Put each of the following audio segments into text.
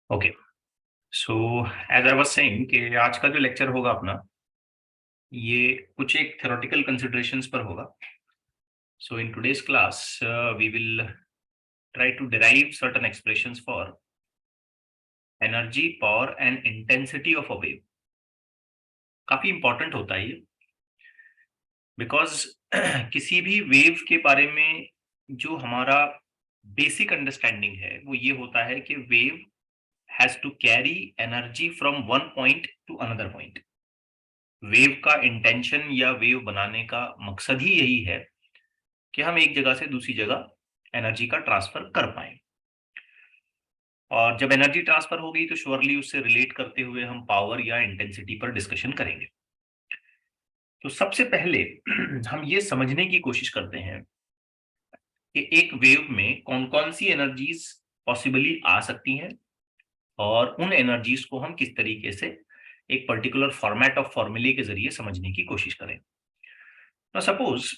Okay, so as I was saying कि आज का जो लेक्चर होगा अपना, ये कुछ एक थ्योरेटिकल कंसिडरेशंस पर होगा. So in today's class we will try to derive certain expressions for energy, power and intensity of a wave. काफी इंपॉर्टेंट होता है ये, बिकॉज किसी भी वेव के बारे में जो हमारा बेसिक अंडरस्टैंडिंग है वो ये होता है कि wave has to carry energy from one point to another point. Wave का इंटेंशन या वेव बनाने का मकसद ही यही है कि हम एक जगह से दूसरी जगह एनर्जी का ट्रांसफर कर पाए. और जब एनर्जी ट्रांसफर होगी तो श्योरली उससे रिलेट करते हुए हम पावर या इंटेंसिटी पर डिस्कशन करेंगे. तो सबसे पहले हम ये समझने की कोशिश करते हैं कि एक वेव में कौन कौन सी एनर्जीज पॉसिबली आ सकती हैं और उन एनर्जीज को हम किस तरीके से एक पर्टिकुलर फॉर्मेट ऑफ फॉर्मूले के जरिए समझने की कोशिश करें. तो सपोज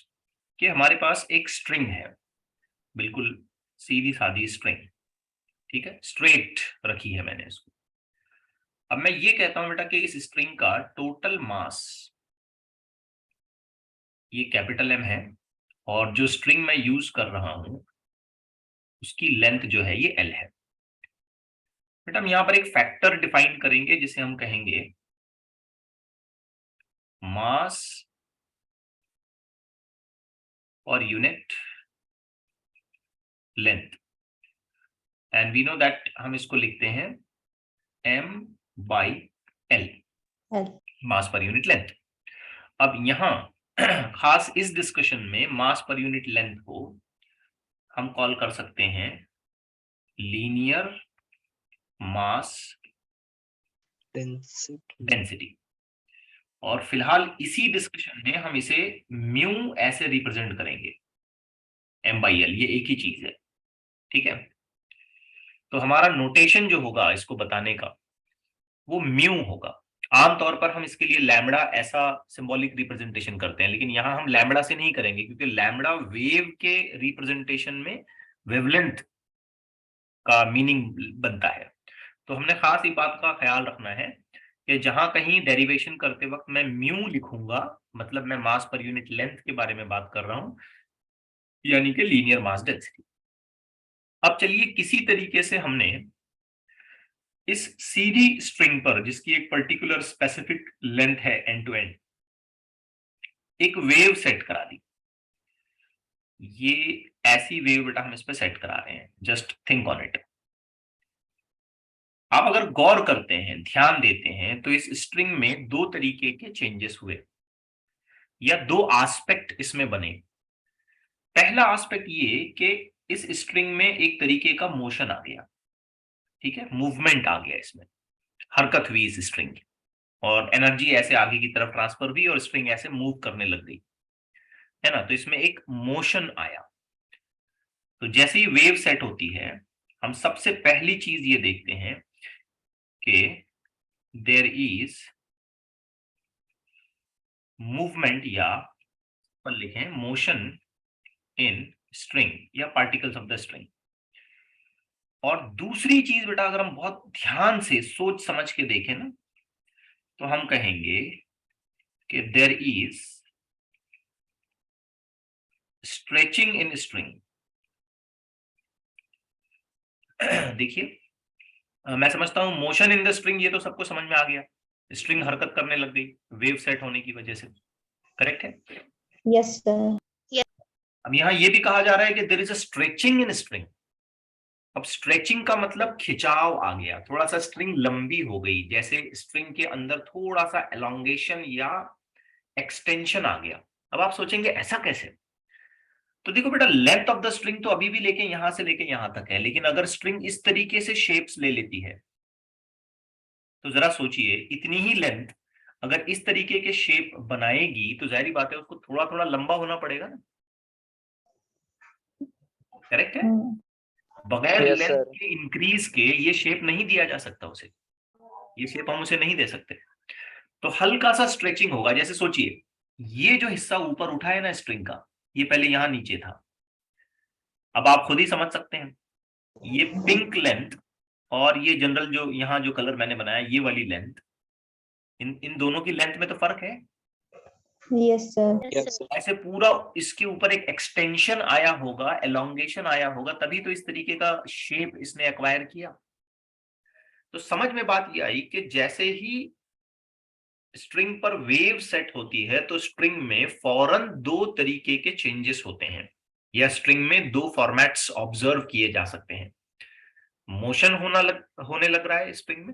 कि हमारे पास एक स्ट्रिंग है, बिल्कुल सीधी सादी स्ट्रिंग, ठीक है, स्ट्रेट रखी है मैंने इसको. अब मैं ये कहता हूं बेटा कि इस स्ट्रिंग का टोटल मास ये कैपिटल एम है और जो स्ट्रिंग मैं यूज कर रहा हूं उसकी लेंथ जो है ये एल है. बेटा हम यहां पर एक फैक्टर डिफाइन करेंगे जिसे हम कहेंगे मास और unit length, and we know that हम इसको लिखते हैं m बाई एल, मास पर यूनिट लेंथ. अब यहां खास इस डिस्कशन में मास पर यूनिट लेंथ को हम कॉल कर सकते हैं लीनियर मास डेंसिटी. और फिलहाल इसी डिस्कशन में हम इसे म्यू ऐसे रिप्रेजेंट करेंगे, m बाई एल, ये एक ही चीज है, ठीक है. तो हमारा नोटेशन जो होगा इसको बताने का वो म्यू होगा. आमतौर पर हम इसके लिए लैम्बडा ऐसा सिंबॉलिक रिप्रेजेंटेशन करते हैं, लेकिन यहां हम लैम्बडा से नहीं करेंगे क्योंकि लैम्बडा वेव के रिप्रेजेंटेशन में वेवलेंथ का मीनिंग बनता है. तो हमने खास इस बात का ख्याल रखना है कि जहां कहीं डेरिवेशन करते वक्त मैं म्यू लिखूंगा, मतलब मैं मास पर यूनिट लेंथ के बारे में बात कर रहा हूं, यानी कि लीनियर मास डेंसिटी. अब चलिए किसी तरीके से हमने इस सीधी स्ट्रिंग पर जिसकी एक पर्टिकुलर स्पेसिफिक लेंथ है एंड टू एंड, एक वेव सेट करा दी. ये ऐसी वेव बेटा हम इस पे सेट करा रहे हैं, जस्ट थिंक ऑन इट. आप अगर गौर करते हैं, ध्यान देते हैं, तो इस स्ट्रिंग में दो तरीके के चेंजेस हुए या दो एस्पेक्ट इसमें बने. पहला एस्पेक्ट ये कि इस स्ट्रिंग में एक तरीके का मोशन आ गया, ठीक है, मूवमेंट आ गया, इसमें हरकत हुई इस स्ट्रिंग की और एनर्जी ऐसे आगे की तरफ ट्रांसफर हुई और स्ट्रिंग ऐसे मूव करने लग गई, है ना. तो इसमें एक मोशन आया. तो जैसे ही वेव सेट होती है हम सबसे पहली चीज ये देखते हैं कि देयर इज मूवमेंट या पर लिखें मोशन इन स्ट्रिंग या पार्टिकल्स ऑफ द स्ट्रिंग. और दूसरी चीज बेटा अगर हम बहुत ध्यान से सोच समझ के देखें ना, तो हम कहेंगे कि there is stretching in string. देखिए मैं समझता हूं मोशन इन द स्ट्रिंग ये तो सबको समझ में आ गया, स्ट्रिंग हरकत करने लग गई वेव सेट होने की वजह से, करेक्ट है. Yes sir. अब यहां ये भी कहा जा रहा है कि there is a stretching in string. अब स्ट्रेचिंग का मतलब खिंचाव आ गया, थोड़ा सा स्ट्रिंग लंबी हो गई, जैसे स्ट्रिंग के अंदर थोड़ा सा एलोंगेशन या एक्सटेंशन आ गया. अब आप सोचेंगे ऐसा कैसे. तो देखो बेटा लेंथ ऑफ द स्ट्रिंग तो अभी भी लेके यहां से लेके यहां तक है, लेकिन अगर स्ट्रिंग इस तरीके से शेप्स ले लेती है तो जरा सोचिए इतनी ही लेंथ अगर इस तरीके के शेप बनाएगी तो जाहिर बात है उसको थोड़ा थोड़ा लंबा होना पड़ेगा ना, करेक्ट है. बगैर यस लेंथ सर. के इंक्रीज के ये शेप नहीं दिया जा सकता उसे, ये शेप हम उसे नहीं दे सकते. तो हल्का सा स्ट्रेचिंग होगा. जैसे सोचिए ये जो हिस्सा ऊपर उठा है ना स्ट्रिंग का, ये पहले यहां नीचे था. अब आप खुद ही समझ सकते हैं ये पिंक लेंथ और ये जनरल जो यहाँ जो कलर मैंने बनाया ये वाली लेंथ, इन दोनों की लेंथ में तो फर्क है। Yes sir. ऐसे पूरा इसके ऊपर एक एक्सटेंशन आया होगा, एलोंगेशन आया होगा, तभी तो इस तरीके का शेप इसने एक्वायर किया। तो समझ में बात ये आई कि जैसे ही स्ट्रिंग पर वेव सेट होती है तो स्ट्रिंग में फौरन दो तरीके के चेंजेस होते हैं, या स्ट्रिंग में दो फॉर्मेट्स ऑब्जर्व किए जा सकते हैं। मोशन होने लग रहा है स्ट्रिंग में,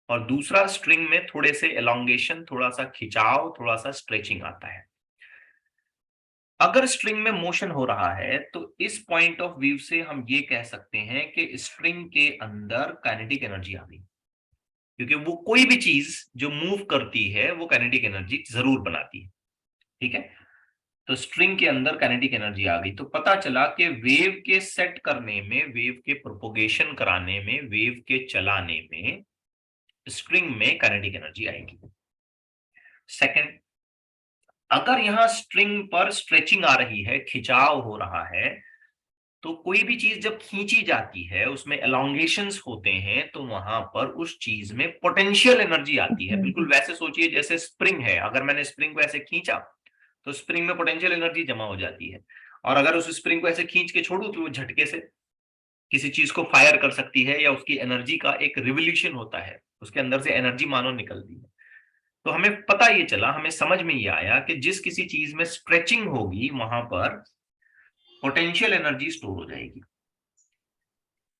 और दूसरा स्ट्रिंग में थोड़े से एलोंगेशन, थोड़ा सा खिंचाव, थोड़ा सा स्ट्रेचिंग आता है। अगर स्ट्रिंग में मोशन हो रहा है तो इस पॉइंट ऑफ व्यू से हम ये कह सकते हैं कि स्ट्रिंग के अंदर काइनेटिक एनर्जी आ गई, क्योंकि वो कोई भी चीज जो मूव करती है वो काइनेटिक एनर्जी जरूर बनाती है। ठीक है, तो स्ट्रिंग के अंदर काइनेटिक एनर्जी आ गई, तो पता चला कि वेव के सेट करने में, वेव के प्रोपोगेशन कराने में, वेव के चलाने में स्ट्रिंग में काइनेटिक एनर्जी आएगी। सेकंड, अगर यहां स्ट्रिंग पर स्ट्रेचिंग आ रही है, खिंचाव हो रहा है, तो कोई भी चीज जब खींची जाती है उसमें एलोंगेशंस होते हैं, तो वहां पर उस चीज में पोटेंशियल एनर्जी आती है। बिल्कुल वैसे सोचिए जैसे स्प्रिंग है, अगर मैंने स्प्रिंग को ऐसे खींचा तो स्प्रिंग में पोटेंशियल एनर्जी जमा हो जाती है, और अगर उस स्प्रिंग को ऐसे खींच के छोड़ू तो वो झटके से किसी चीज को फायर कर सकती है, या उसकी एनर्जी का एक रिवोल्यूशन होता है, उसके अंदर से एनर्जी मानो निकलती है। तो हमें पता ये चला, हमें समझ में ये आया कि जिस किसी चीज में स्ट्रेचिंग होगी वहां पर पोटेंशियल एनर्जी स्टोर हो जाएगी।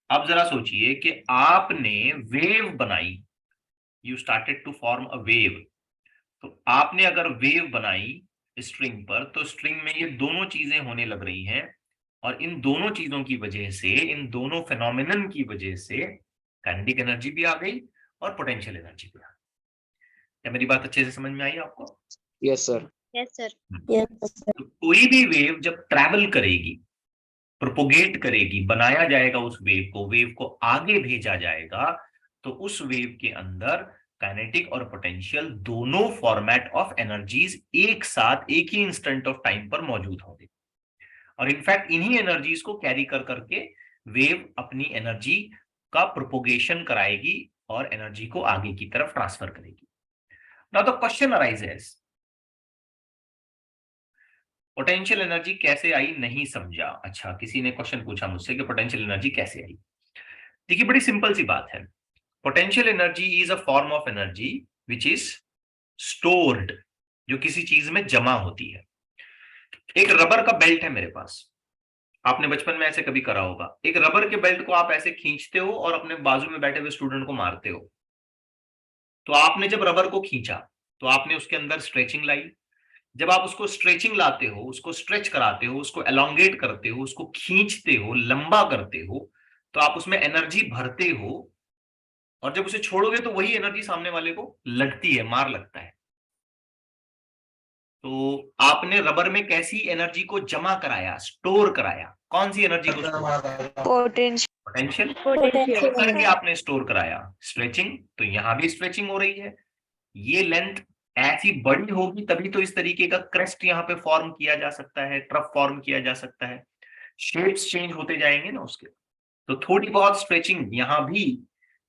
अब जरा सोचिए कि आपने वेव बनाई, you started to form a wave. तो आपने अगर वेव बनाई स्ट्रिंग पर, तो स्ट्रिंग में ये दोनों चीजें होने लग रही हैं, और इन दोनों चीजों की वजह से, इन दोनों फेनोमेनन की वजह से काइनेटिक एनर्जी भी आ गई और पोटेंशियल एनर्जी भी आ गई। क्या मेरी बात अच्छे से समझ में आई आपको? Yes sir. Yes sir. तो कोई भी वेव जब ट्रैवल करेगी, प्रोपोगेट करेगी, बनाया जाएगा उस वेव को आगे भेजा जाएगा, तो उस वेव के अंदर काइनेटिक और पोटेंशियल दोनों फॉर्मेट ऑफ एनर्जीज एक साथ एक ही इंस्टेंट ऑफ टाइम पर मौजूद होंगे, और इनफैक्ट इन्हीं एनर्जीज को कैरी कर करके वेव अपनी एनर्जी का प्रोपोगेशन कराएगी और एनर्जी को आगे की तरफ ट्रांसफर करेगी। Now the question arises, potential energy कैसे आई नहीं समझा। अच्छा, किसी ने क्वेश्चन पूछा मुझसे कि पोटेंशियल एनर्जी कैसे आई। देखिए बड़ी सिंपल सी बात है, potential energy is a form of energy which is stored, जो किसी चीज में जमा होती है। एक रबर का बेल्ट है मेरे पास, आपने बचपन में ऐसे कभी करा होगा, एक रबर के बेल्ट को आप ऐसे खींचते हो और अपने बाजू में बैठे हुए स्टूडेंट को मारते हो। तो आपने जब रबर को खींचा तो आपने उसके अंदर स्ट्रेचिंग लाई। जब आप उसको स्ट्रेचिंग लाते हो, उसको स्ट्रेच कराते हो, उसको एलोंगेट करते हो, उसको खींचते हो, लंबा करते हो, तो आप उसमें एनर्जी भरते हो, और जब उसे छोड़ोगे तो वही एनर्जी सामने वाले को लगती है, मार लगता है। तो आपने रबर में कैसी एनर्जी को जमा कराया, स्टोर कराया? कौन सी एनर्जी को? पोटेंशियल। करके आपने स्टोर कराया स्ट्रेचिंग, तो यहां भी स्ट्रेचिंग हो रही है। ये लेंथ ऐसी बड़ी होगी तभी तो इस तरीके का क्रेस्ट यहाँ पे फॉर्म किया जा सकता है, ट्रफ फॉर्म किया जा सकता है, शेप्स चेंज होते जाएंगे ना उसके। तो थोड़ी बहुत स्ट्रेचिंग यहां भी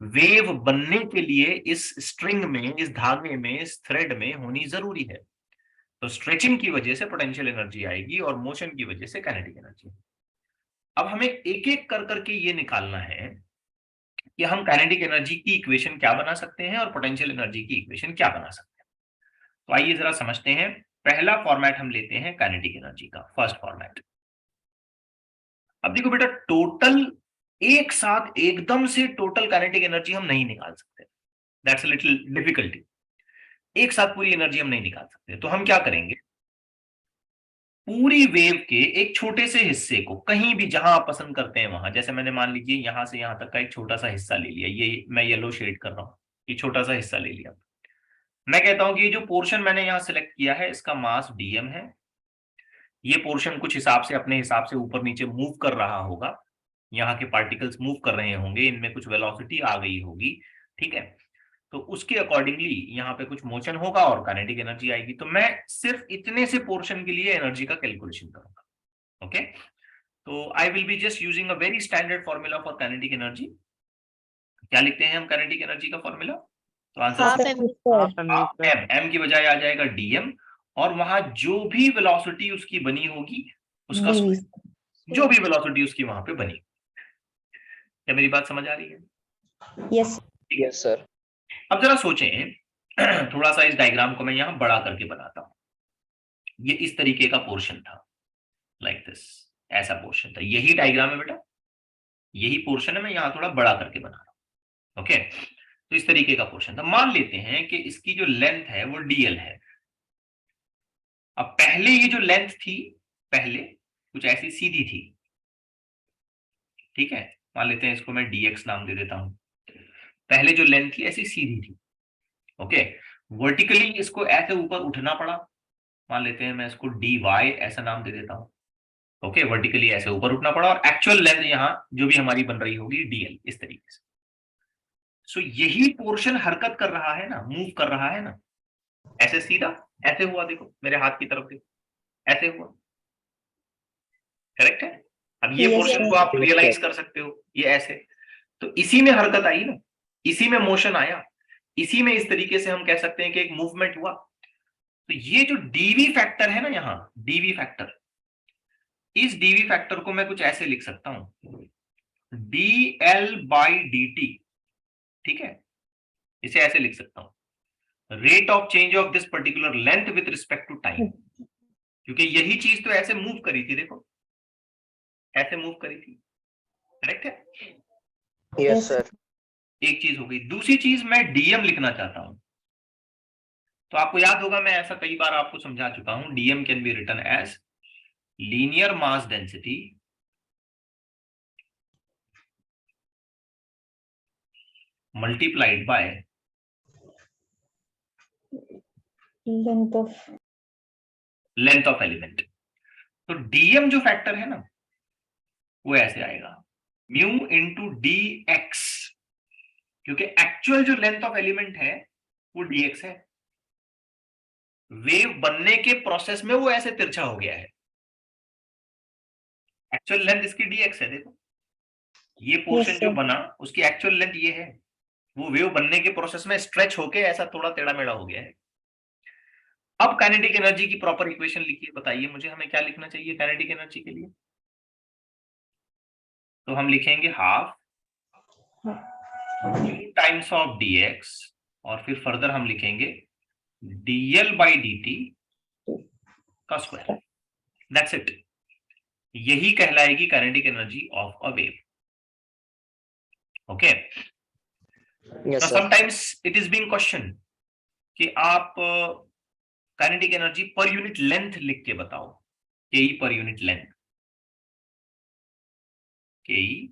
वेव बनने के लिए इस स्ट्रिंग में, इस धागे में, इस थ्रेड में होनी जरूरी है। तो स्ट्रेचिंग की वजह से पोटेंशियल एनर्जी आएगी और मोशन की वजह से काइनेटिक एनर्जी। अब हमें एक एक कर करके ये निकालना है कि हम काइनेटिक एनर्जी की इक्वेशन क्या बना सकते हैं और पोटेंशियल एनर्जी की इक्वेशन क्या बना सकते हैं। तो आइए जरा समझते हैं। पहला फॉर्मेट हम लेते हैं काइनेटिक एनर्जी का, फर्स्ट फॉर्मेट। अब देखो बेटा, टोटल एक साथ एकदम से टोटल काइनेटिक एनर्जी हम नहीं निकाल सकते, दैट्स अ लिटिल डिफिकल्टी। एक साथ पूरी एनर्जी हम नहीं निकाल सकते, तो हम क्या करेंगे, पूरी वेव के एक छोटे से हिस्से को कहीं भी जहां आप पसंद करते हैं वहां, जैसे मैंने मान लीजिए यहां से यहां तक का एक छोटा सा हिस्सा ले लिया, ये मैं येलो शेड कर रहा हूं, ये छोटा सा हिस्सा ले लिया। मैं कहता हूं कि ये जो पोर्शन मैंने यहां सिलेक्ट किया है इसका मास dm है। ये पोर्शन कुछ हिसाब से, अपने हिसाब से ऊपर नीचे मूव कर रहा होगा, यहाँ के पार्टिकल्स मूव कर रहे होंगे, इनमें कुछ वेलोसिटी आ गई होगी, ठीक है। तो उसके अकॉर्डिंगली यहाँ पे कुछ मोशन होगा और काइनेटिक एनर्जी आएगी। तो मैं सिर्फ इतने से पोर्शन के लिए एनर्जी का कैलकुलेशन करूंगा, ओके। तो I will be just using a very standard formula for kinetic energy. क्या लिखते हैं हम काइनेटिक एनर्जी का फॉर्मूला? तो आंसर Half mv². एम की बजाय आ जाएगा डीएम, और वहां जो भी वेलोसिटी उसकी बनी होगी उसका dv. जो भी वेलोसिटी उसकी वहां पे बनी। क्या मेरी बात समझ आ रही है? Yes. Yes sir. अब जरा सोचें, थोड़ा सा इस डायग्राम को मैं यहां बड़ा करके बनाता हूं। ये इस तरीके का पोर्शन था, लाइक दिस, ऐसा पोर्शन था। यही डायग्राम है बेटा, यही पोर्शन है, मैं यहां थोड़ा बड़ा करके बना रहा हूं। ओके, तो इस तरीके का पोर्शन था। मान लेते हैं कि इसकी जो लेंथ है वो डीएल है। अब पहले ये जो लेंथ थी, पहले कुछ ऐसी सीधी थी, ठीक है, मान लेते हैं इसको मैं dx नाम दे देता हूं। पहले जो लेंथ थी ऐसी सीधी थी। ओके, वर्टिकली इसको ऐसे ऊपर उठना पड़ा, मान लेते हैं मैं इसको dy ऐसा नाम दे देता हूं। ओके, वर्टिकली ऐसे ऊपर उठना पड़ा, और एक्चुअल लेंथ यहां जो भी हमारी बन रही होगी dl, इस तरीके से। सो यही पोर्शन हरकत कर रहा है ना, मूव कर रहा है ना, ऐसे सीधा, ऐसे हुआ, देखो मेरे हाथ की तरफ देखो, ऐसे हुआ, करेक्ट है? अब ये Yes, पोर्शन sir. को आप रियलाइज कर सकते हो, ये ऐसे, तो इसी में हरकत आई ना, इसी में मोशन आया, इसी में इस तरीके से हम कह सकते हैं कि एक मूवमेंट हुआ। तो ये जो डीवी फैक्टर है ना, यहां डीवी फैक्टर, इस डीवी फैक्टर को मैं कुछ ऐसे लिख सकता हूं, d l by d t, ठीक है, इसे ऐसे लिख सकता हूं, rate of change of this particular length with respect to time, क्योंकि यही चीज तो ऐसे मूव करी थी, देखो ऐसे मूव करी थी, करेक्ट है? Yes sir. एक चीज हो गई। दूसरी चीज, मैं डीएम लिखना चाहता हूं, तो आपको याद होगा मैं ऐसा कई बार आपको समझा चुका हूं, d m can be written as linear mass density multiplied by Length of length of element. तो डीएम जो फैक्टर है ना, वो ऐसे आएगा, म्यू इंटू डी एक्स, क्योंकि एक्चुअल जो लेंथ ऑफ एलिमेंट है वो डीएक्स है। वेव बनने के प्रोसेस में वो ऐसे तिरछा हो गया है, एक्चुअल लेंथ इसकी डीएक्स है, देखो ये पोर्शन Yes, जो sir. बना उसकी एक्चुअल लेंथ ये है, वो वेव बनने के प्रोसेस में स्ट्रेच होके ऐसा थोड़ा टेढ़ा मेढ़ा हो गया है। अब काइनेटिक एनर्जी की प्रॉपर इक्वेशन लिखिए, बताइए मुझे हमें क्या लिखना चाहिए काइनेटिक एनर्जी के लिए? तो हम लिखेंगे हाफ टाइम्स ऑफ dx, और फिर फर्दर हम लिखेंगे dl बाई dt का स्क्वायर, दैट्स इट। यही कहलाएगी kinetic energy of a wave. Okay, yes sir. Sometimes it is being question कि आप kinetic energy per unit length लिख के बताओ, के पर यूनिट लेंथ, के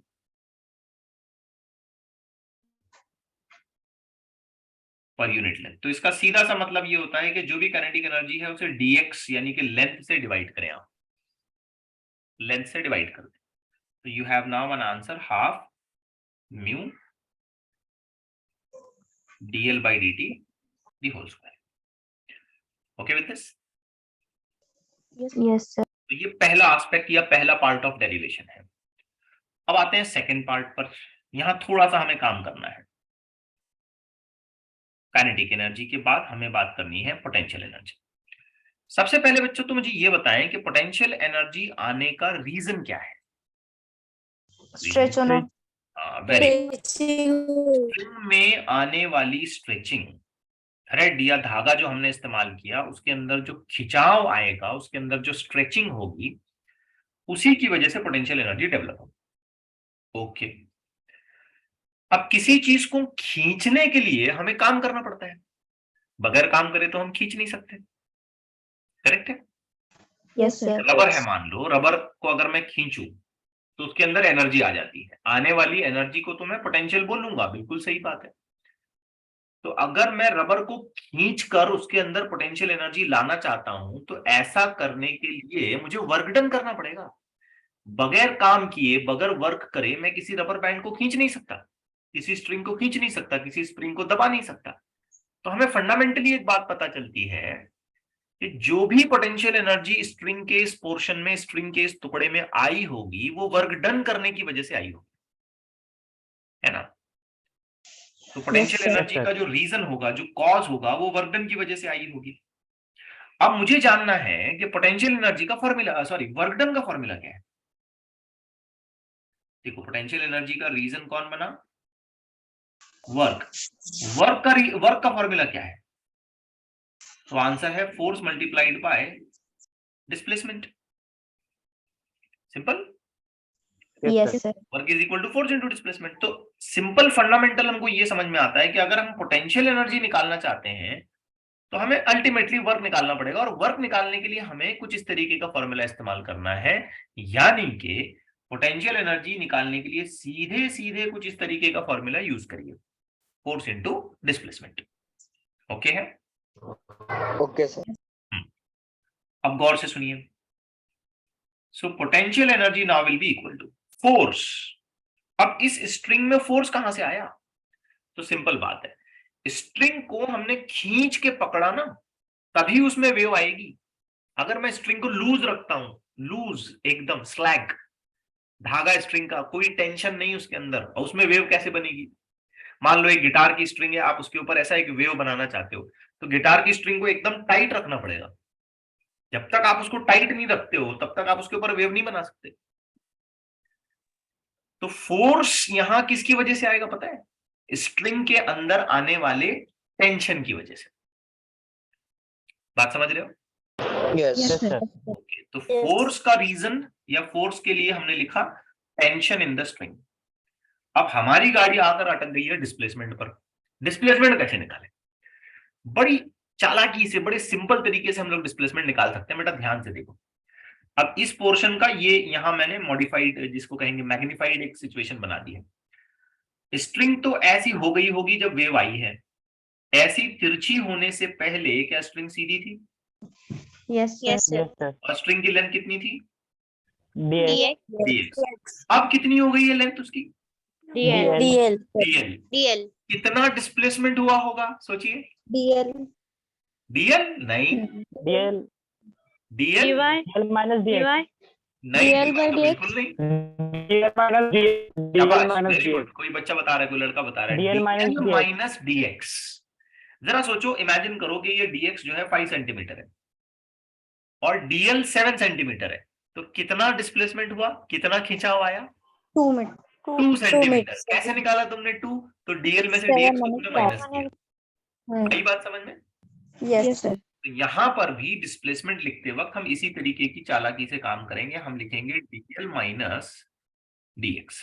पर यूनिट लेंथ। तो इसका सीधा सा मतलब ये होता है कि जो भी काइनेटिक एनर्जी है उसे dx यानी कि लेंथ से डिवाइड करें, आप लेंथ से डिवाइड कर दें, तो you have now an answer half mu dl by dt the whole square. Okay with this? Yes, sir. तो ये पहला एस्पेक्ट या पहला पार्ट ऑफ डेरिवेशन है। अब आते हैं सेकंड पार्ट पर, यहां थोड़ा सा हमें काम करना है। काइनेटिक एनर्जी के बाद हमें बात करनी है पोटेंशियल एनर्जी। सबसे पहले बच्चों तो मुझे ये बताएं कि पोटेंशियल एनर्जी आने का रीजन क्या है? Stretch होना. वेरी स्ट्रिंग में आने वाली स्ट्रेचिंग, थ्रेड या धागा जो हमने इस्तेमाल किया उसके अंदर जो खिंचाव आएगा, उसके अंदर जो स्ट्रेचिंग होगी, उसी की वजह से पोटेंशियल एनर्जी डेवलप होगी। ओके, अब किसी चीज को खींचने के लिए हमें काम करना पड़ता है, बगैर काम करे तो हम खींच नहीं सकते, करेक्ट है? Yes, sir. रबर है, मान लो रबर को अगर मैं खींचूं तो उसके अंदर एनर्जी आ जाती है, आने वाली एनर्जी को तो मैं पोटेंशियल बोलूंगा, बिल्कुल सही बात है। तो अगर मैं रबर को खींच कर उसके अंदर पोटेंशियल एनर्जी लाना चाहता हूं तो ऐसा करने के लिए मुझे वर्क डन करना पड़ेगा। बगैर काम किए, बगैर वर्क करे मैं किसी रबर बैंड को खींच नहीं सकता, किसी स्ट्रिंग को खींच नहीं सकता, किसी स्प्रिंग को दबा नहीं सकता। तो हमें फंडामेंटली एक बात पता चलती है कि जो भी पोटेंशियल एनर्जी स्ट्रिंग के इस पोर्शन में, स्ट्रिंग के इस टुकड़े में आई होगी, वो वर्क डन करने की वजह से आई होगी, है ना? तो पोटेंशियल sir. एनर्जी का जो रीजन होगा, जो कॉज होगा, वो वर्क डन की वजह से आई होगी। अब मुझे जानना है कि पोटेंशियल एनर्जी का फॉर्मूला, सॉरी, वर्क डन का फॉर्मूला क्या है। देखो, पोटेंशियल एनर्जी का रीजन कौन बना, वर्क। वर्क का फॉर्मूला क्या है, तो आंसर है force multiplied by displacement. Simple. Yes, sir. Work is equal to force into displacement. तो सिंपल फंडामेंटल हमको ये समझ में आता है कि अगर हम पोटेंशियल एनर्जी निकालना चाहते हैं तो हमें अल्टीमेटली वर्क निकालना पड़ेगा, और वर्क निकालने के लिए हमें कुछ इस तरीके का फॉर्मूला इस्तेमाल करना है, यानी कि पोटेंशियल एनर्जी निकालने के लिए सीधे सीधे कुछ इस तरीके का फॉर्मूला यूज करिए, फोर्स इनटू डिस्प्लेसमेंट। ओके है? Okay sir. अब गौर से सुनिए। So potential energy now will be equal to force. अब इस स्ट्रिंग में फोर्स कहां से आया, तो सिंपल बात है, स्ट्रिंग को हमने खींच के पकड़ा ना, तभी उसमें वेव आएगी। अगर मैं स्ट्रिंग को लूज रखता हूं, लूज एकदम स्लैग धागा स्ट्रिंग का, कोई टेंशन नहीं उसके अंदर, और उसमें वेव कैसे बनेगी। मान लो एक गिटार की स्ट्रिंग है, आप उसके ऊपर ऐसा एक वेव बनाना चाहते हो, तो गिटार की स्ट्रिंग को एकदम टाइट रखना पड़ेगा। जब तक आप उसको टाइट नहीं रखते हो तब तक आप उसके ऊपर वेव नहीं बना सकते। तो फोर्स यहां किसकी वजह से आएगा पता है, स्ट्रिंग के अंदर आने वाले टेंशन की वजह से। बात समझ रहे हो? Yes sir. ओके, तो फोर्स का रीजन या फोर्स के लिए हमने लिखा टेंशन इन द स्ट्रिंग। अब हमारी गाड़ी आकर अटक गई है डिस्प्लेसमेंट पर। डिस्प्लेसमेंट कैसे निकालें, बड़ी चालाकी से, बड़े सिंपल तरीके से हम लोग डिस्प्लेसमेंट निकाल सकते हैं। बेटा ध्यान से देखो, अब इस पोर्शन का ये यहां मैंने मॉडिफाइड, जिसको कहेंगे मैग्नीफाइड, एक सिचुएशन बना दी है। स्ट्रिंग तो ऐसी हो गई होगी जब वेव आई है, ऐसी तिरछी होने से पहले क्या स्ट्रिंग सीधी थी? Yes, sir. और स्ट्रिंग की लेंथ कितनी थी? dx dx। अब कितनी हो गई है लेंथ उसकी? DL. dl। dl कितना डिस्प्लेसमेंट हुआ होगा सोचिए? DL. dl नहीं, dl dl dl minus dx नहीं, dl by तो dx। बिल्कुल नहीं। dl minus dl शाबाश, minus वेरी गुड। dx कोई बच्चा बता रहा है, कोई लड़का बता रहा है, dl minus dl dx। Minus dx। जरा सोचो, इमेजिन करो कि ये dx जो है 5 सेंटीमीटर है और dl 7 सेंटीमीटर है, तो कितना डिस्प्लेसमेंट हुआ, कितना खिंचाव आया? 2 minutes. 2 सेंटीमीटर। कैसे निकाला तुमने 2? तो dl में से dx को तुमने माइनस किया। आई बात समझ में? Yes, sir. तो यहां पर भी डिस्प्लेसमेंट लिखते वक्त हम इसी तरीके की चालाकी से काम करेंगे, हम लिखेंगे dl minus dx।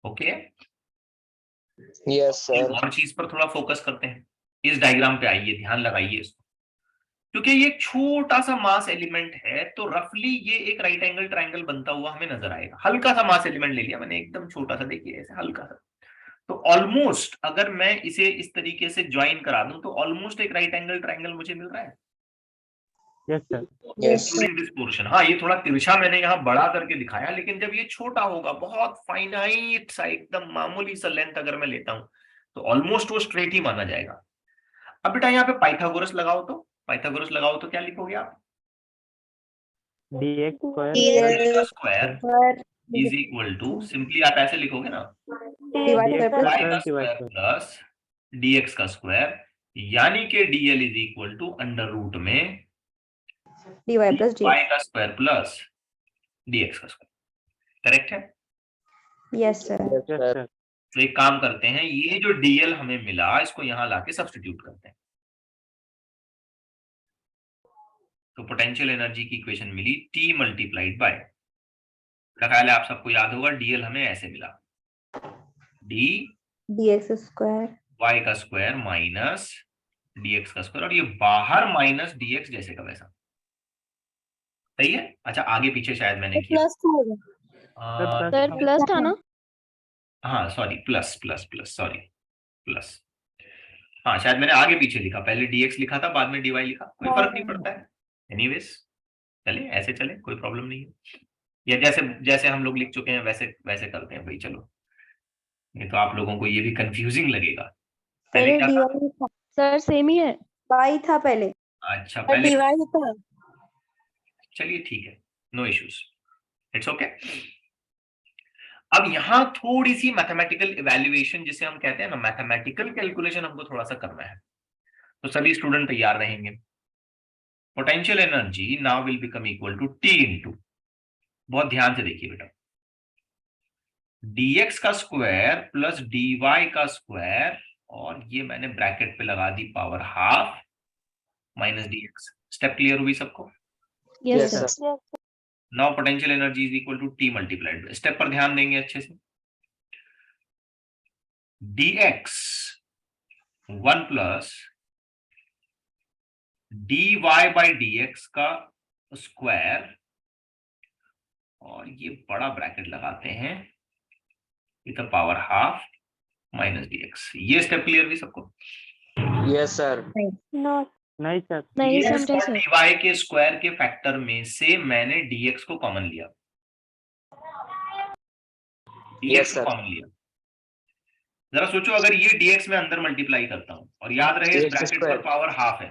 Okay, yes एक सर। और चीज पर थोड़ा फोकस करते हैं। इस डायग्राम पे आइए, ध्यान लगाइए इसको, क्योंकि ये छोटा सा मास एलिमेंट है, तो रफली ये एक राइट एंगल ट्रायंगल बनता हुआ हमें नजर आएगा। हल्का सा मास एलिमेंट ले लिया मैंने, एकदम छोटा सा, देखिए ऐसे हल्का सा। तो ऑलमोस्ट अगर मैं इसे इस तरीके से ज्वाइन करा दूं तो ऑलमोस्ट एक राइट एंगल ट्रायंगल मुझे मिल रहा है, yes sir yes including this portion. हाँ, ये थोड़ा तिरछा मैंने यहाँ बड़ा करके दिखाया, लेकिन जब ये छोटा होगा, बहुत फाइनाइट सा, एकदम मामूली सा लेंथ अगर मैं लेता हूं, तो ऑलमोस्ट वो स्ट्रेट ही माना जाएगा। अब बेटा यहाँ पे पाइथागोरस लगाओ, तो पाइथागोरस लगाओ तो क्या लिखोगे आप? dx square dl का square Square is equal to, simply आप ऐसे लिखोगे ना, divided dx by y plus का dy square square plus dx का स्क्वायर, यानी कि dl is equal to under root में dy plus y dx. का स्क्वायर प्लस dx का स्क्वायर। करेक्ट है? Yes, sir. yes sir तो एक काम करते हैं, ये जो dl हमें मिला, इसको यहां लाके सब्स्टिट्यूट करते हैं। तो पोटेंशियल एनर्जी की इक्वेशन मिली T मल्टीप्लाइड बाय, क्या ख्याल है आप सबको याद होगा, dl हमें ऐसे मिला, d dx square. y का स्क्वायर माइनस dx का स्क्वायर, और ये बाहर माइनस dx जैसे का वैसा। सही है? अच्छा, आगे पीछे शायद मैंने किया, प्लस सर प्लस था ना? हाँ sorry, plus plus plus, sorry plus. हाँ, शायद मैंने आगे पीछे लिखा, पहले dx लिखा था, बाद में dy लिखा, कोई फर्क नहीं पड़ता है। एनीवेज, चले ऐसे चले, कोई प्रॉब्लम नहीं है, या जैसे जैसे हम लोग लिख चुके हैं वैसे वैसे करते हैं भाई। चलो, ये तो आप लोगों को ये भी कंफ्यूजिंग लगेगा। पहले क्या था? dy सर सेम ही है, y था पहले। अच्छा, पहले dy होता है। चलिए ठीक है, नो इश्यूज, इट्स ओके। अब यहाँ थोड़ी सी मैथमेटिकल इवैल्यूएशन जिसे हम कहते हैं ना, मैथमेटिकल कैलकुलेशन हमको थोड़ा सा करना है, तो सभी स्टूडेंट तैयार रहेंगे। Potential energy now will become equal to T into, बहुत ध्यान से देखिए बेटा, dx का स्क्वायर प्लस dy का स्क्वायर, और ये मैंने ब्रैकेट पे लगा दी power half minus dx। Step clear हुई सबको? Yes, Yes, sir. sir. Now potential energy is equal to T multiplied, step पर ध्यान देंगे अच्छे से। dx 1 plus dy by dx का स्क्वायर, और ये बड़ा ब्रैकेट लगाते हैं, इधर पावर हाफ माइनस dx। ये स्टेप क्लियर हुई सबको? Yes, sir. No. नहीं सर, नहीं dx समझे और सर। dy के स्क्वायर के फैक्टर में से मैंने dx को कॉमन लिया, dx Yes, को sir. कॉमन लिया। जरा सोचो, अगर ये dx में अंदर मल्टीप्लाई करता हूं, और याद रहे इस dx ब्रैकेट पर square. पावर हाफ है,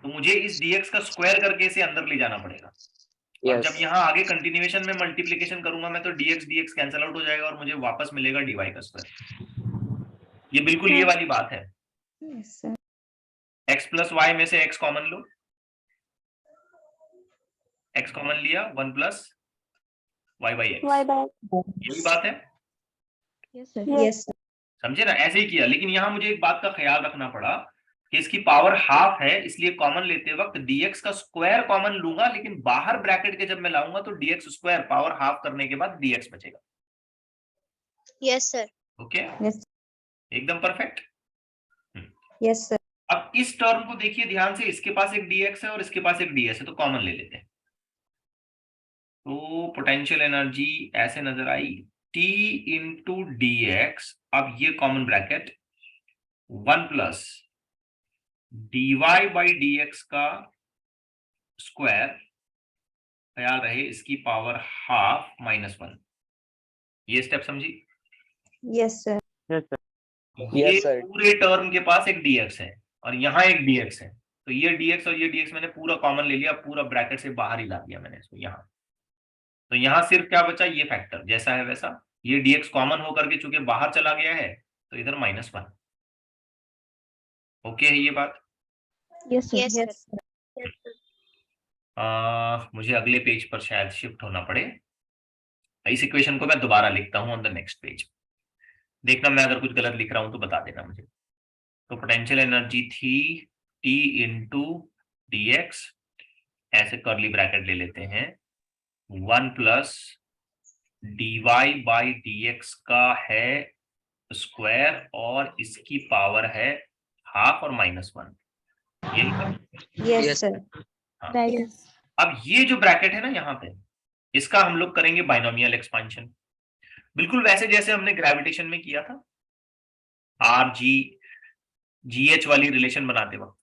तो मुझे इस dx का स्क्वायर करके इसे अंदर ले जाना पड़ेगा। और Yes. जब यहाँ आगे कंटिन्यूएशन में मल्टीप्लिकेशन करूंगा मैं, तो dx dx कैंसिल आउट हो जाएगा और मुझे वापस मिलेगा dy का स्क्वायर। ये बिल्कुल ये वाली बात है। Yes, sir. x plus y में से x कॉमन लो, x कॉमन लिया, 1 प्लस y बाई एक्स, यही बात है, Yes, sir. Yes, sir. समझे ना? ऐसे ही किया, लेकिन यहाँ मुझे एक बात का ख्याल रखना पड़ा कि इसकी पावर हाफ है, इसलिए कॉमन लेते वक्त dx का स्क्वायर कॉमन लूंगा, लेकिन बाहर ब्रैकेट के जब मैं लाऊंगा तो dx स्क्वायर पावर हाफ करने के बाद dx बचेगा। Yes sir. Okay, Yes. एकदम परफेक्ट। Yes, sir. अब इस टर्म को देखिए ध्यान से, इसके पास एक dx है और इसके पास एक ds है, तो कॉमन ले लेते हैं। तो पोटेंशियल एनर्जी ऐसे नजर आई, t इंटू dx, अब ये common bracket 1 plus dy by dx का स्क्वायर, ख्याल रहे इसकी पावर हाफ माइनस 1। ये स्टेप समझी? Yes, sir. यस सर, ये Yes, sir. पूरे टर्म के पास एक dx है और यहाँ एक dx है, तो ये dx और ये dx मैंने पूरा कॉमन ले लिया, पूरा ब्रैकेट से बाहर ही ला दिया मैंने इसको यहाँ। तो यहाँ सिर्फ क्या बचा, ये फैक्टर जैसा है वैसा, ये dx कॉमन होकर के चूंकि बाहर चला गया है, तो इधर -1। ओके है ये बात? Yes, sir. Yes, sir. Yes, sir. मुझे अगले पेज पर शायद शिफ्ट होना पड़े। इस इक्वेशन को मैं दोबारा लिखता हूं ऑन द नेक्स्ट पेज, देखना मैं अगर कुछ गलत लिख रहा हूं तो बता देना मुझे। तो पोटेंशियल एनर्जी थी T इंटू dx, ऐसे कर्ली ब्रैकेट ले लेते हैं, 1 प्लस dy बाई dx का है स्क्वायर और इसकी पावर है हाफ और -1, यही था? Yes, Yes. sir. हाँ। Right. अब ये जो ब्रैकेट है ना यहाँ पे, इसका हम लोग करेंगे बाइनोमियल एक्सपांशन, बिल्कुल वैसे जैसे हमने ग्रेविटेशन में किया था, आर जी जी एच वाली रिलेशन बनाते वक्त,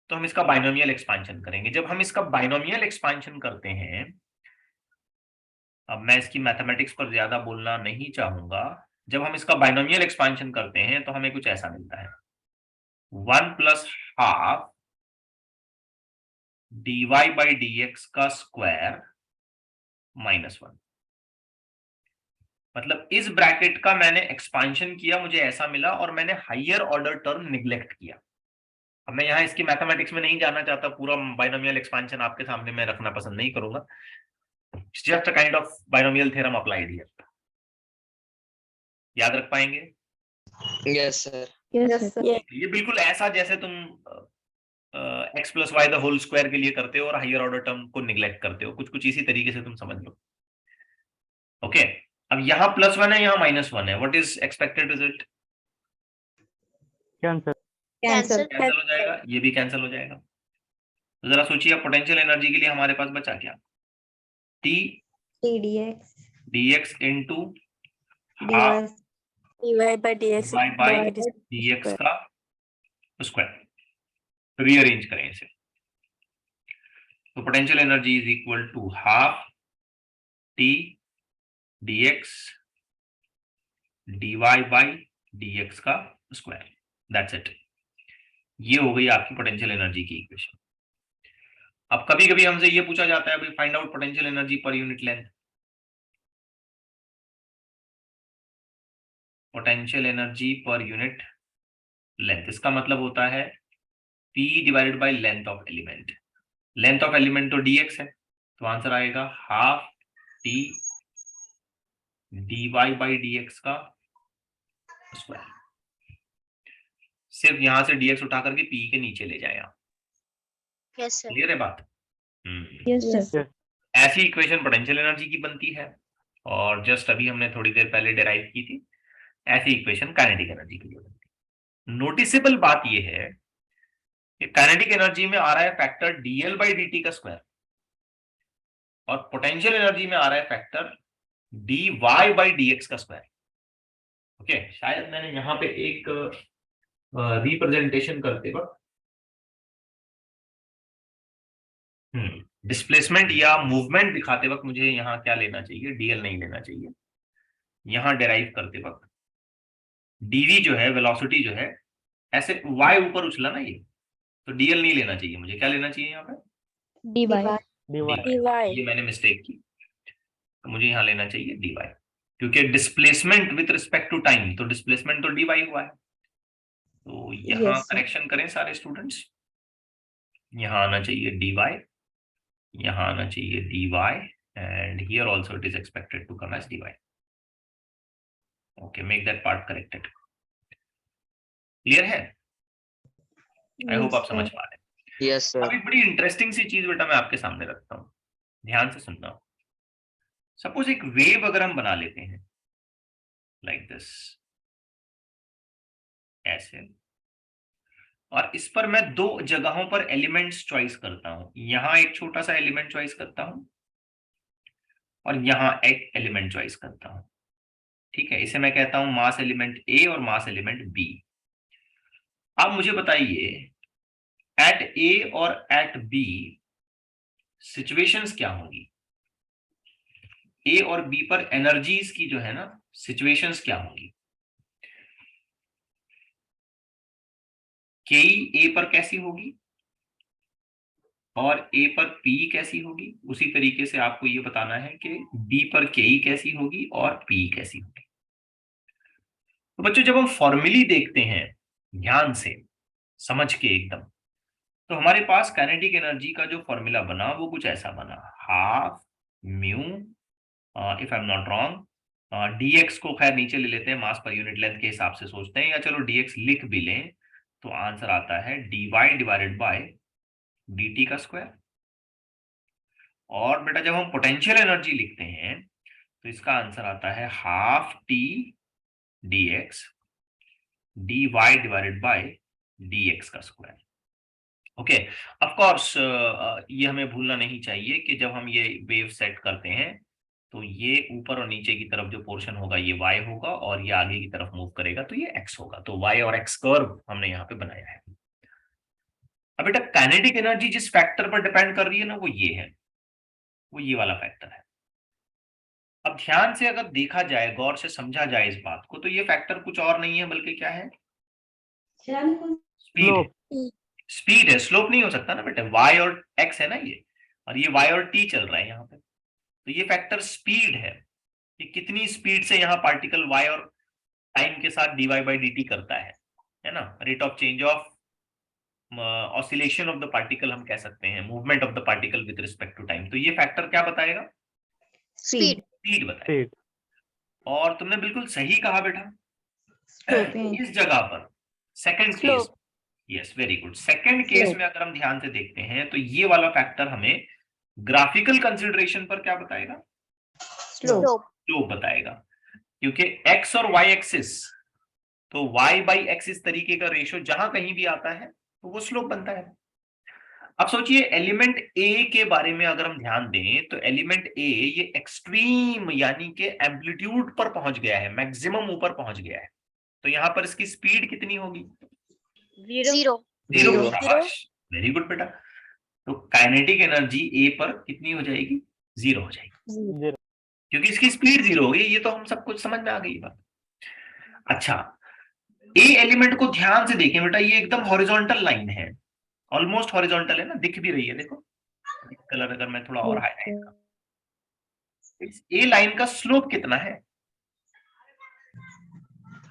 तो हम इसका बाइनोमियल एक्सपांशन करेंगे। जब हम इसका बाइनोमियल एक्सपांशन करते हैं, अब मैं इसकी मैथमेटिक्स पर ज्यादा बोलना नहीं चाहूंगा, जब हम इसका बाइनोमियल एक्सपांशन करते हैं तो हमें कुछ ऐसा मिलता है, 1 plus half dy by dx का स्क्वायर -1। मतलब इस ब्रैकेट का मैंने एक्सपांशन किया, मुझे ऐसा मिला, और मैंने हायर ऑर्डर टर्म निग्लेक्ट किया। अब मैं यहाँ इसकी मैथमेटिक्स में नहीं जाना चाहता, पूरा बाइनोमियल एक्सपांशन आपके सामने मैं रखना पसंद नहीं करूंगा, just a kind of binomial theorem applied here. याद रख पाएंगे? Yes, sir. Yes, sir. ये बिल्कुल ऐसा जैसे तुम x plus y the whole square के लिए करते हो और हायर ऑर्डर टर्म को निग्लेक्ट करते हो, कुछ कुछ इसी तरीके से तुम समझ लो। ओके, अब यहाँ +1 है, यहाँ -1 है, what is expected result? Cancer, Cancel. Cancel हो जाएगा, ये भी कैंसिल हो जाएगा। तो जरा सोचिए पोटेंशियल एनर्जी के लिए हमारे पास बचा क्या, T TDX. dx into dy. dy by dx by dx का स्क्वायर। रीअरेंज करें इसे, तो potential energy is equal to half T dx dy by dx का स्क्वायर, दैट्स इट। ये हो गई आपकी पोटेंशियल एनर्जी की इक्वेशन। अब कभी कभी हमसे ये पूछा जाता है, भाई find out potential energy per unit length, potential energy per unit length. इसका मतलब होता है P divided by length of element. Length of element तो dx है, तो आंसर आएगा half T dy by dx का स्क्वायर। सिर्फ यहां से dx उठा करके P के नीचे ले जाए आप। Yes, sir. क्लियर है बात? Yes, sir. ऐसी इक्वेशन पोटेंशियल एनर्जी की बनती है, और जस्ट अभी हमने थोड़ी देर पहले डिराइव की थी, ऐसी इक्वेशन काइनेटिक एनर्जी के लिए बनती है। नोटिसेबल बात यह है कि काइनेटिक एनर्जी में आ रहा है फैक्टर dl बाई dt का स्क्वायर, और पोटेंशियल एनर्जी में आ रहा है फैक्टर dy बाई dx का स्क्वायर। ओके, शायद मैंने यहां पे एक रिप्रेजेंटेशन करते वक्त डिस्प्लेसमेंट या मूवमेंट दिखाते वक्त मुझे यहाँ क्या लेना चाहिए, dl नहीं लेना चाहिए। यहाँ डेराइव करते वक्त dv जो है, वेलोसिटी जो है, ऐसे y ऊपर उछला ना ये, तो dl नहीं लेना चाहिए मुझे। क्या लेना चाहिए यहाँ पे? dy. dy. ये मैंने मिस्टेक की, तो मुझे यहाँ लेना चाहिए dy, क्योंकि displacement with respect to time, तो डिस्प्लेसमेंट तो dy हुआ है। तो यहाँ Yes, sir. करेक्शन करें सारे स्टूडेंट्स। यहाँ आना चाहिए dy, यहाँ आना चाहिए dy, and here also it is expected to come as dy. Okay, make that part corrected. Clear है? आई होप आप समझ पा रहे हैं। Yes, sir. अब एक बड़ी इंटरेस्टिंग सी चीज बेटा मैं आपके सामने रखता हूँ, ध्यान से सुनना। सपोज एक वेव अगर हम बना लेते हैं लाइक दिस, ऐसे, और इस पर मैं दो जगहों पर एलिमेंट्स चॉइस करता हूं। यहां एक छोटा सा एलिमेंट चॉइस करता हूं और यहां एक एलिमेंट चॉइस करता हूं। ठीक है, इसे मैं कहता हूं मास एलिमेंट ए और मास एलिमेंट बी। अब मुझे बताइए एट ए और एट बी सिचुएशंस क्या होंगी, ए और बी पर एनर्जीज की जो है ना सिचुएशंस क्या होंगी। के ए पर कैसी होगी और ए पर पी कैसी होगी, उसी तरीके से आपको ये बताना है कि बी पर के कैसी होगी और पी कैसी होगी। तो बच्चों जब हम फॉर्मूली देखते हैं ध्यान से समझ के एकदम, तो हमारे पास काइनेटिक एनर्जी का जो फॉर्मूला बना वो कुछ ऐसा बना, half mu, if I am not wrong, dx को खैर नीचे ले लेते हैं, मास पर यूनिट लेंथ के हिसाब से सोचते हैं, या चलो dx लिख भी लें, तो आंसर आता है dy डिवाइडेड बाय dt का स्क्वायर। और बेटा जब हम पोटेंशियल एनर्जी लिखते हैं तो इसका आंसर आता है half t dx dy divided by dx का स्क्वायर। ओके, ऑफ कोर्स ये हमें भूलना नहीं चाहिए कि जब हम ये वेव सेट करते हैं तो ये ऊपर और नीचे की तरफ जो पोर्शन होगा ये y होगा, और ये आगे की तरफ मूव करेगा तो ये x होगा। तो y और x कर्व हमने यहाँ पे बनाया है। अब बेटा काइनेटिक एनर्जी जिस फैक्टर पर डिपेंड कर रही है ना वो ये है, वो ये वाला फैक्टर है। अब ध्यान से अगर देखा जाए, गौर से समझा जाए इस बात को, तो ये फैक्टर कुछ और नहीं है बल्कि क्या है, स्पीड। स्पीड है, स्लोप नहीं हो सकता ना बेटा, y और x है ना ये, और ये y और t चल रहा है यहाँ पे, तो ये फैक्टर स्पीड है कि कितनी स्पीड से यहाँ पार्टिकल y और टाइम के साथ dy बाई dt करता है ना, rate of change of oscillation of the particle हम कह सकते हैं, movement of the particle with respect to time. तो ये फैक्टर क्या बताएगा, Speed. स्पीड बताएगा। और तुमने बिल्कुल सही कहा बेटा, Sloping. इस जगह पर second case, yes very good, second case में अगर हम ध्यान से देखते हैं तो ये वाला फैक्टर हमें ग्राफिकल कंसिडरेशन पर क्या बताएगा, Slope. स्लोप बताएगा, क्योंकि x और y एक्सिस, तो y बाई x इस तरीके का रेशो जहां कहीं भी आता है तो वो स्लोप बनता है। अब सोचिए एलिमेंट ए के बारे में अगर हम ध्यान दें तो एलिमेंट ए ये एक्सट्रीम यानी कि एम्पलीट्यूड पर पहुंच गया है, मैक्सिमम ऊपर पहुंच गया है, तो यहां पर इसकी स्पीड कितनी होगी, Zero. जीरो। वेरी गुड बेटा, तो काइनेटिक एनर्जी ए पर कितनी हो जाएगी, जीरो हो जाएगी, क्योंकि इसकी स्पीड जीरो होगी। ये तो हम सब कुछ समझ में आ गई बात। अच्छा, ए एलिमेंट को ध्यान से देखें बेटा, ये एकदम हॉरिजॉन्टल लाइन है, ऑलमोस्ट हॉरिजॉन्टल है ना, दिख भी रही है, देखो कलर अगर मैं थोड़ा और हाईलाइट करूं, इस ए लाइन का स्लोप कितना है,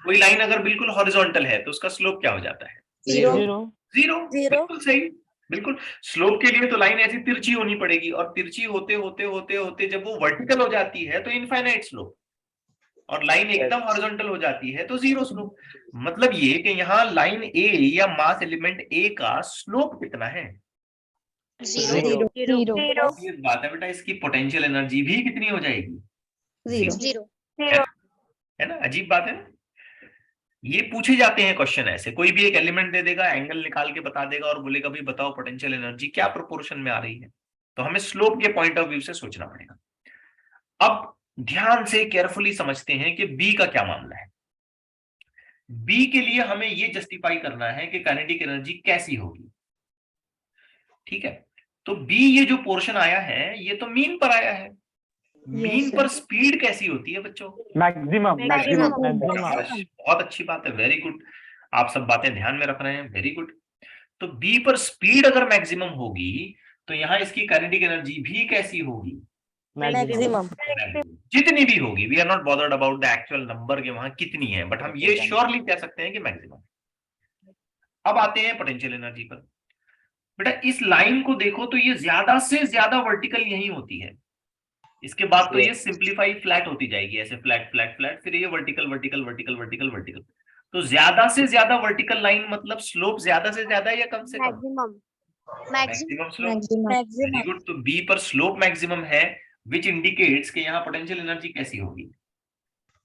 कोई लाइन अगर बिल्कुल हॉरिजॉन्टल है तो उसका स्लोप क्या हो जाता है? Zero. जीरो। बिल्कुल सही, बिल्कुल। स्लोप के लिए तो लाइन ऐसी तिरछी होनी पड़ेगी, और तिरछी होते होते होते होते जब वो वर्टिकल हो जाती है तो इनफाइनाइट स्लोप, और लाइन एकदम हॉरिजॉन्टल हो जाती है तो जीरो स्लोप। मतलब ये कि यहाँ लाइन ए या मास एलिमेंट ए का स्लोप कितना है? Zero. ये बात है बेटा, इसकी पोटेंशियल एनर्जी भी कितनी हो जाएगी? Zero. है ना, अजीब बात है ना। ये पूछे जाते हैं क्वेश्चन ऐसे, कोई भी एक एलिमेंट दे देगा, एंगल निकाल के बता देगा और बोलेगा भाई बताओ पोटेंशियल एनर्जी क्या प्रोपोर्शन में आ रही है। तो हमें स्लोप के पॉइंट ऑफ व्यू से सोचना पड़ेगा। अब ध्यान से केयरफुली समझते हैं कि बी का क्या मामला है। बी के लिए हमें ये जस्टिफाई करना है कि काइनेटिक एनर्जी कैसी होगी। ठीक है, तो बी ये जो पोर्शन आया है ये तो मीन पर आया है। मीन पर स्पीड कैसी होती है बच्चों? मैक्सिमम। बहुत अच्छी बात है, वेरी गुड। आप सब बातें ध्यान में रख रहे हैं, वेरी गुड। तो बी पर स्पीड अगर मैक्सिमम होगी तो यहां इसकी काइनेटिक एनर्जी भी कैसी होगी? Maximum. जितनी भी होगी, we are not bothered about the actual number के वहां कितनी है, बट हम ये श्योरली कह सकते हैं कि मैक्सिमम। अब आते हैं पोटेंशियल एनर्जी पर। बेटा इस लाइन को देखो तो ये ज्यादा से ज्यादा वर्टिकल यही होती है, इसके बाद तो ये सिंप्लीफाई फ्लैट होती जाएगी, ऐसे फ्लैट फ्लैट फ्लैट, फिर ये vertical vertical vertical vertical vertical. तो ज्यादा से ज्यादा वर्टिकल लाइन मतलब स्लोप ज्यादा से ज्यादा या कम से कम? Maximum slope. Very good. तो बी पर स्लोप मैक्सिमम है, विच इंडिकेट्स कि यहाँ पोटेंशियल एनर्जी कैसी होगी?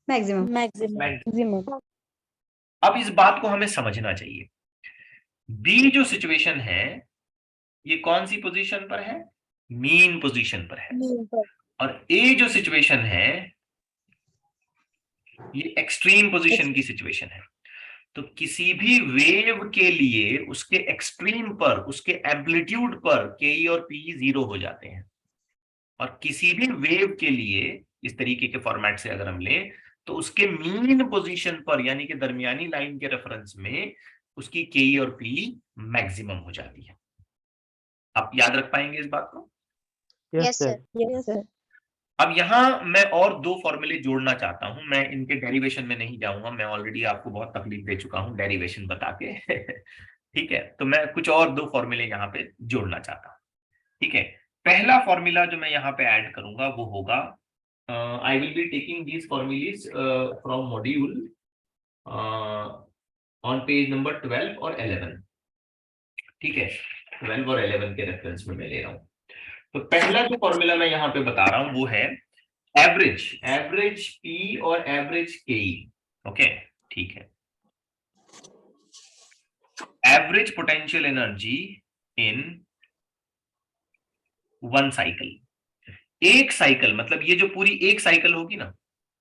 Maximum. अब इस बात को हमें समझना चाहिए। बी जो सिचुएशन है ये कौन सी पोजीशन पर है? मीन पोजीशन पर है। और ए जो सिचुएशन है ये एक्सट्रीम पोजीशन की सिचुएशन है। तो किसी भी वेव के लिए उसके एक्सट्रीम पर, उसके एम्पलीट्यूड पर के और पी जीरो हो जाते हैं, और किसी भी वेव के लिए इस तरीके के फॉर्मेट से अगर हम लें तो उसके मीन पोजीशन पर यानी कि दरमियानी लाइन के रेफरेंस में उसकी के और पी मैक्सिमम हो जाती है। आप याद रख पाएंगे इस बात को? Yes, sir. अब यहां मैं और दो फॉर्मूले जोड़ना चाहता हूं, मैं इनके डेरिवेशन में नहीं जाऊंगा, मैं ऑलरेडी आपको बहुत तकलीफ दे चुका हूं डेरिवेशन बता के ठीक है, तो मैं कुछ और दो फॉर्मूले यहाँ पे जोड़ना चाहता हूं। ठीक है, पहला फॉर्मूला जो मैं यहाँ पे ऐड करूंगा वो होगा, I will be taking these formulas from module on page number 12 और 11। ठीक है, 12 और 11 के रेफरेंस में मैं ले रहा हूं। तो पहला जो फॉर्मूला मैं यहाँ पे बता रहा हूं वो है एवरेज पी और एवरेज के। ओके, ठीक है। Average potential energy in one cycle. एक साइकिल मतलब ये जो पूरी एक साइकिल होगी ना,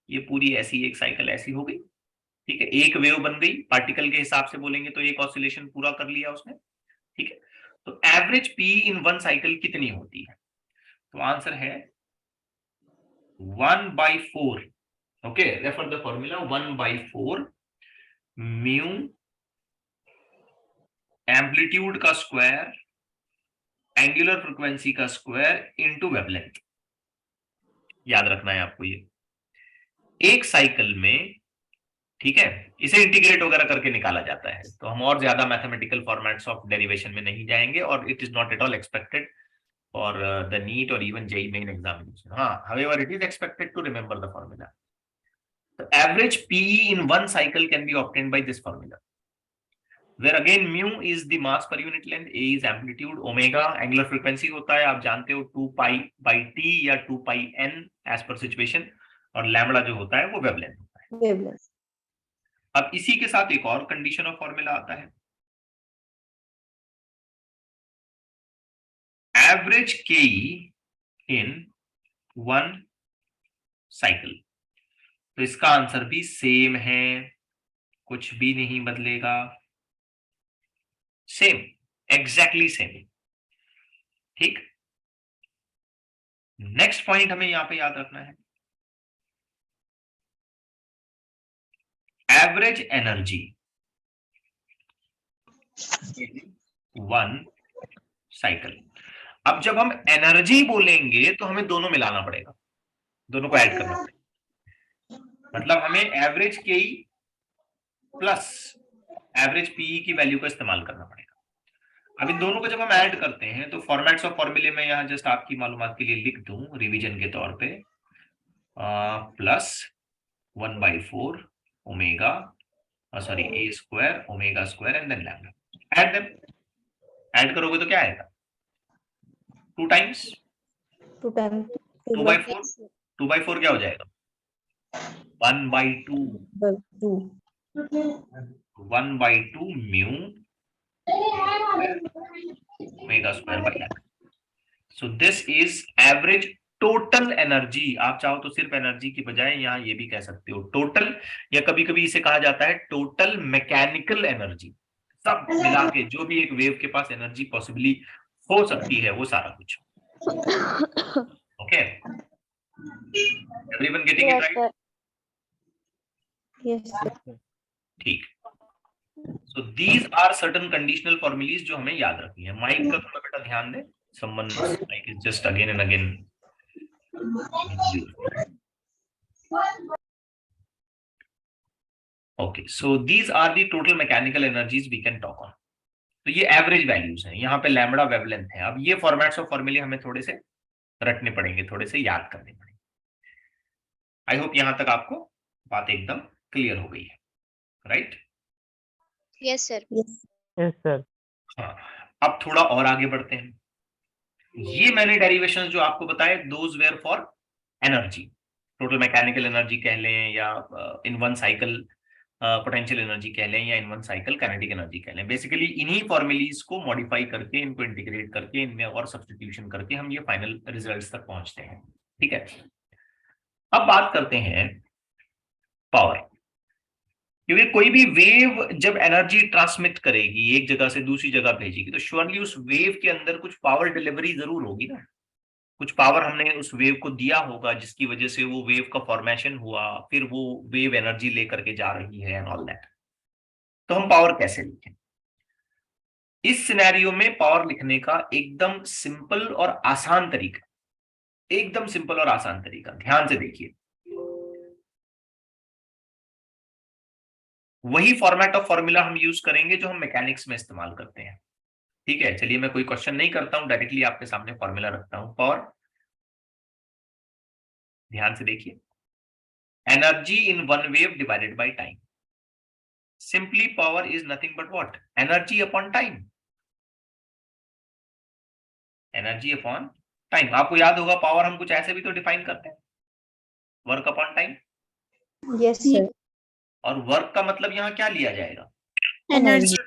ये पूरी ऐसी एक साइकिल ऐसी हो गई। ठीक है, एक वेव बन गई, पार्टिकल के हिसाब से बोलेंगे तो एक ऑसिलेशन पूरा कर लिया उसने। ठीक है, तो average P in one cycle कितनी होती है? तो आंसर है 1/4। Okay, refer the formula 1/4 mu amplitude का स्क्वायर एंगुलर फ्रीक्वेंसी का स्क्वायर इनटू वेवलेंथ। याद रखना है आपको ये एक साइकिल में। ठीक है, इसे इंटीग्रेट वगैरह करके निकाला जाता है, तो हम और ज्यादा मैथमेटिकल फॉर्मेट्स ऑफ डेरिवेशन में नहीं जाएंगे, और it is not at all expected for the NEET or even JEE main examination. However, it is expected to remember the formula. The average PE in one cycle can be obtained by this formula, where again mu is the mass per unit length, A is amplitude, omega angular frequency होता है, आप जानते हो 2π/t या 2πn as per situation, और lambda जो होता है वो वेवलेंथ होता है। अब इसी के साथ एक और कंडीशन ऑफ फॉर्मूला आता है, एवरेज के इन वन साइकिल। तो इसका आंसर भी सेम है, कुछ भी नहीं बदलेगा, सेम, एग्जैक्टली सेम। ठीक, नेक्स्ट पॉइंट हमें यहां पे याद रखना है, एवरेज एनर्जी वन साइकिल। अब जब हम एनर्जी बोलेंगे तो हमें दोनों मिलाना पड़ेगा, दोनों को ऐड करना पड़ेगा। मतलब हमें एवरेज के प्लस एवरेज पीई की वैल्यू का इस्तेमाल करना पड़ेगा। अब इन दोनों को जब हम ऐड करते हैं तो फॉर्मेट्स ऑफ फॉर्मूले में यहाँ जस्ट आपकी मालूमात के लिए लिख दूं रिवीजन के तौर पे, plus 1/4 omega sorry A square omega square and then lambda. Add them, add करोगे तो क्या आएगा? 2 टाइम्स 2/4, 2/4 क्या हो जाएगा? 1/2 mu omega square by lambda. So this is average total energy. आप चाहो तो सिर्फ एनर्जी की बजाय यहाँ ये भी कह सकते हो टोटल, या कभी कभी इसे कहा जाता है टोटल मैकेनिकल एनर्जी। सब मिला के जो भी एक वेव के पास एनर्जी पॉसिबली हो सकती है वो सारा कुछ। Okay, everyone getting it right? Yes, sir. ठीक। So these are certain conditional formulae जो हमें याद रखनी है। माइक का थोड़ा बेटा ध्यान दे, someone like is just again and again. Okay, so these are the total mechanical energies we can talk on. तो ये एवरेज वैल्यूज हैं, यहाँ पे लैम्बडा वेवलेंथ है। अब ये फॉर्मेट्स ऑफ फॉर्मूले हमें थोड़े से रटने पड़ेंगे, थोड़े से याद करने पड़ेंगे। आई होप यहाँ तक आपको बात एकदम क्लियर हो गई है, right? Yes, sir. Yes, sir. हाँ, अब थोड़ा और आगे बढ़ते हैं। ये मैंने डेरिवेशंस जो आपको बताए, those were for energy, total mechanical energy कह लें, या in one cycle potential energy कह लें, या in one cycle kinetic energy कह लें। बेसिकली इन्हीं फॉर्मूलीज को मॉडिफाई करके, इनको इंटीग्रेट करके, इनमें और सब्स्टिट्यूशन करके हम ये फाइनल रिजल्ट्स तक पहुंचते हैं। ठीक है, अब बात करते हैं पावर। क्योंकि कोई भी वेव जब एनर्जी ट्रांसमिट करेगी, एक जगह से दूसरी जगह भेजेगी, तो श्योरली उस वेव के अंदर कुछ पावर डिलीवरी जरूर होगी ना। कुछ पावर हमने उस वेव को दिया होगा जिसकी वजह से वो वेव का फॉर्मेशन हुआ, फिर वो वेव एनर्जी लेकर के जा रही है एंड ऑल दैट। तो हम पावर कैसे लिखें? इस सिनेरियो में पावर लिखने का एकदम सिंपल और आसान तरीका, एकदम सिंपल और आसान तरीका, ध्यान से देखिए। वही फॉर्मेट ऑफ फॉर्मूला हम यूज करेंगे जो हम मैकेनिक्स में इस्तेमाल करते हैं। ठीक है, चलिए मैं कोई क्वेश्चन नहीं करता हूं, डायरेक्टली आपके सामने फॉर्मूला रखता हूं। पावर, ध्यान से देखिए, energy in one wave divided by time. Simply power is nothing but what? Energy upon time. Energy upon time. आपको याद होगा पावर हम कुछ ऐसे भी तो डिफाइन करते हैं, work upon time. Yes, sir. और वर्क का मतलब यहाँ क्या लिया जाएगा? Energy.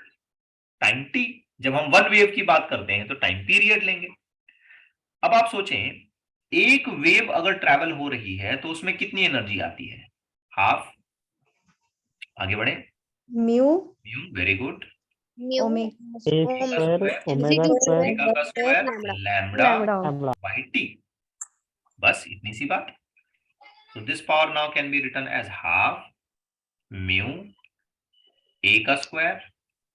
Time T. जब हम वन वेव की बात करते हैं तो टाइम पीरियड लेंगे। अब आप सोचें, एक वेव अगर ट्रैवल हो रही है तो उसमें कितनी एनर्जी आती है? हाफ। आगे बढ़े। Mu. Mu, very good. Mu. Omega. A square omega square omega का square lambda Lambda. By T. बस इतनी सी बात। So this power now can be written as half mu a का स्क्वायर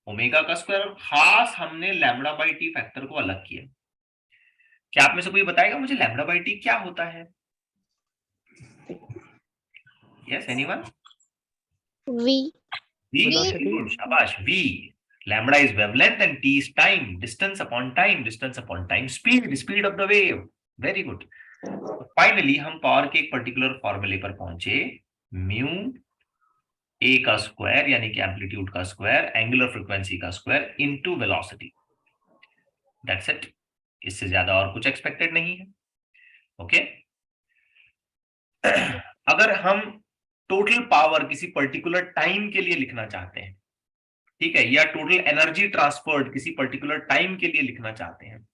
ओमेगा का स्क्वायर, और खास हमने लैम्डा बाई टी फैक्टर को अलग किया। क्या आप में से कोई बताएगा मुझे लैम्डा बाई टी क्या होता है? Yes, anyone? V. V, Velocity. good, शाबाश। V, lambda is wavelength and t is time, distance upon time, speed of the wave. Very good. Finally हम पावर के एक पर्टिकुलर फॉर्मूले पर पहुंचे, म्यू ए का स्क्वायर यानी कि एम्पलीट्यूड का स्क्वायर, एंगुलर फ्रीक्वेंसी का square into velocity. That's it, इससे ज्यादा और कुछ एक्सपेक्टेड नहीं है। ओके, अगर हम टोटल पावर किसी पर्टिकुलर टाइम के लिए लिखना चाहते हैं, ठीक है, या टोटल एनर्जी ट्रांसफर्ड किसी पर्टिकुलर टाइम के लिए लिखना चाहते हैं,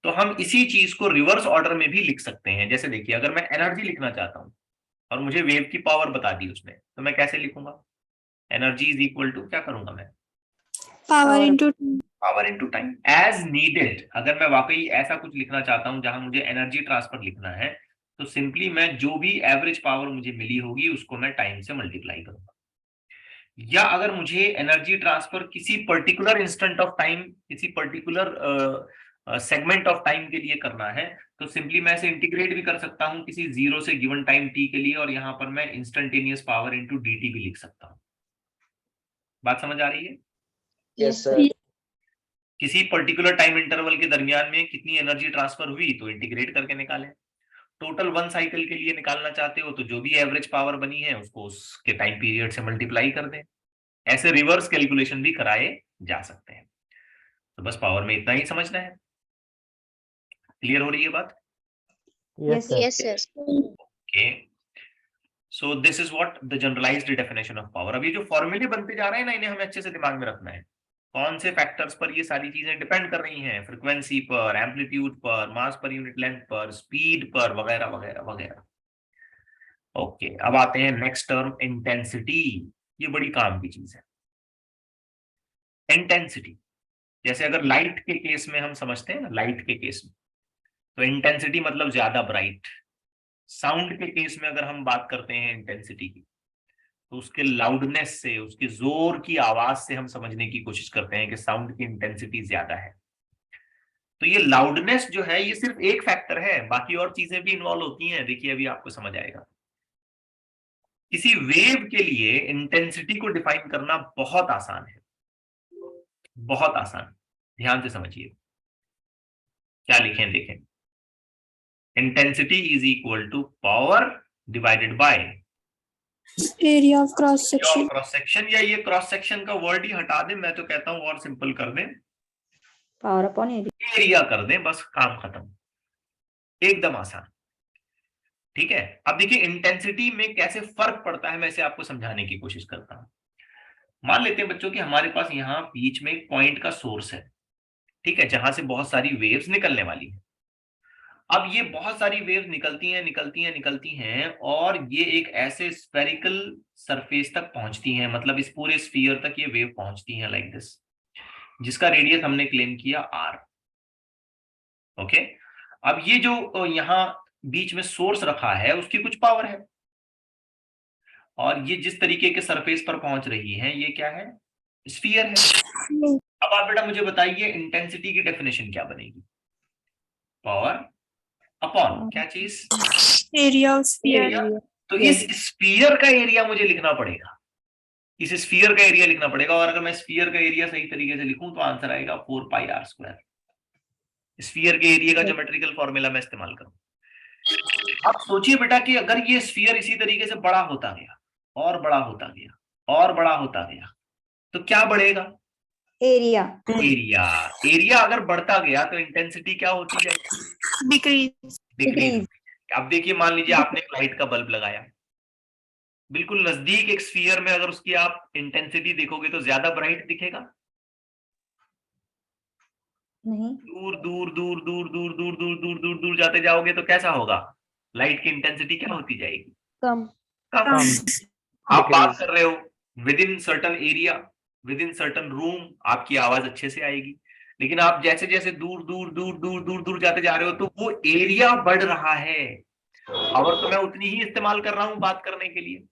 तो हम इसी चीज को रिवर्स ऑर्डर में भी लिख सकते हैं। जैसे देखिए, अगर मैं एनर्जी लिखना चाहता हूं और मुझे वेव की पावर बता दी उसने, तो मैं कैसे लिखूंगा? एनर्जी इज इक्वल टू, क्या करूंगा मैं? Power into time as needed. अगर मैं वाकई ऐसा कुछ लिखना चाहता हूं जहां मुझे एनर्जी ट्रांसफर लिखना है, तो सिंपली मैं जो भी एवरेज पावर मुझे मिली होगी उसको मैं टाइम से मल्टीप्लाई करूंगा। या अगर मुझे एनर्जी ट्रांसफर किसी पर्टिकुलर इंस्टेंट ऑफ टाइम, किसी पर्टिकुलर सेगमेंट ऑफ टाइम के लिए करना है, तो सिंपली मैं इसे इंटीग्रेट भी कर सकता हूं किसी जीरो से गिवन टाइम टी के लिए, और यहां पर मैं इंस्टेंटेनियस पावर इनटू डीटी भी लिख सकता हूं। बात समझ आ रही है? Yes, sir. किसी पर्टिकुलर टाइम इंटरवल के दरमियान में कितनी एनर्जी ट्रांसफर हुई तो इंटीग्रेट करके निकालें। टोटल 1 साइकिल के लिए निकालना चाहते हो तो जो भी एवरेज पावर बनी है उसको उसके टाइम पीरियड से मल्टीप्लाई कर दें। ऐसे रिवर्स कैलकुलेशन भी कराए जा सकते हैं। तो बस पावर में इतना ही समझना है। क्लियर हो रही है बात? Yes, sir. Yes, sir. Okay, so this is what the generalised definition of power. अब ये जो फॉर्मूले बनते जा रहे हैं ना, इन्हें हमें अच्छे से दिमाग में रखना है। कौन से फैक्टर्स पर ये सारी चीजें डिपेंड कर रही हैं? फ्रीक्वेंसी पर, एम्पलीट्यूड पर, मास पर यूनिट लेंथ पर, स्पीड पर, वगैरह वगैरह वगैरह। ओके, अब आते हैं नेक्स्ट टर्म, इंटेंसिटी। ये बड़ी काम की चीज है, इंटेंसिटी। जैसे अगर लाइट के केस में हम समझते हैं ना, लाइट के केस में तो इंटेंसिटी मतलब ज्यादा ब्राइट। साउंड के केस में अगर हम बात करते हैं इंटेंसिटी की, तो उसके लाउडनेस से, उसके जोर की आवाज से हम समझने की कोशिश करते हैं कि साउंड की इंटेंसिटी ज्यादा है। तो ये लाउडनेस जो है ये सिर्फ एक फैक्टर है, बाकी और चीजें भी इन्वॉल्व होती हैं। देखिए अभी आपको समझ आएगा। किसी वेव के लिए इंटेंसिटी को डिफाइन करना बहुत आसान है, बहुत आसान। ध्यान से समझिए क्या लिखें, देखें। Intensity is equal to power divided by area of cross section. Cross section, या ये क्रॉस सेक्शन का वर्ड ही हटा दें, मैं तो कहता हूं और सिंपल कर दें, पावर अपॉन एरिया। एरिया कर दें, बस काम खत्म। एकदम आसान। ठीक है, अब देखिए इंटेंसिटी में कैसे फर्क पड़ता है, मैं इसे आपको समझाने की कोशिश करता हूं। मान लेते हैं बच्चों कि हमारे पास यहाँ बीच में एक पॉइंट का सोर्स है, ठीक है, जहां से बहुत सारी वेव्स निकलने वाली है। अब ये बहुत सारी वेव्स निकलती हैं निकलती हैं निकलती हैं और ये एक ऐसे स्फेरिकल सरफेस तक पहुंचती हैं, मतलब इस पूरे स्फीयर तक ये वेव पहुंचती हैं लाइक दिस, जिसका रेडियस हमने क्लेम किया r। ओके, अब ये जो यहाँ बीच में सोर्स रखा है उसकी कुछ पावर है, और ये जिस तरीके के सरफेस पर पहुंच रही है ये क्या है? स्फीयर है। अब आप बेटा मुझे बताइए इंटेंसिटी की डेफिनेशन क्या बनेगी? पावर अपॉन क्या चीज? Area of sphere. एरिया। तो इस स्फीयर का एरिया मुझे लिखना पड़ेगा, इस स्फीयर का एरिया लिखना पड़ेगा। और अगर मैं स्फीयर का एरिया सही तरीके से लिखूं तो आंसर आएगा 4 पाई r स्क्वायर। स्फीयर के एरिया का ज्योमेट्रिकल फॉर्मूला मैं इस्तेमाल करूं। अब सोचिए बेटा कि अगर ये स्फीयर इसी तरीके से बड़ा होता गया और बड़ा होता गया और बड़ा होता गया तो क्या बढ़ेगा? एरिया। एरिया। एरिया अगर बढ़ता गया तो इंटेंसिटी क्या होती जाएगी? डिक्रीज। डिक्रीज। अब देखिए मान लीजिए आपने एक लाइट का बल्ब लगाया, बिल्कुल नजदीक एक स्फीयर में अगर उसकी आप इंटेंसिटी देखोगे तो ज्यादा ब्राइट दिखेगा? नहीं। दूर दूर दूर दूर दूर दूर दूर दूर दूर दूर जाते जाओगे तो कैसा होगा? लाइट की इंटेंसिटी क्या होती जाएगी? कम। कम। कम। आप बात कर रहे हो with in certain area, with in certain room, आपकी आवाज अच्छे से आएगी। लेकिन आप जैसे जैसे दूर दूर दूर दूर दूर दूर जाते जा रहे हो तो वो एरिया बढ़ रहा है। पावर तो मैं उतनी ही इस्तेमाल कर रहा हूं बात करने के लिए।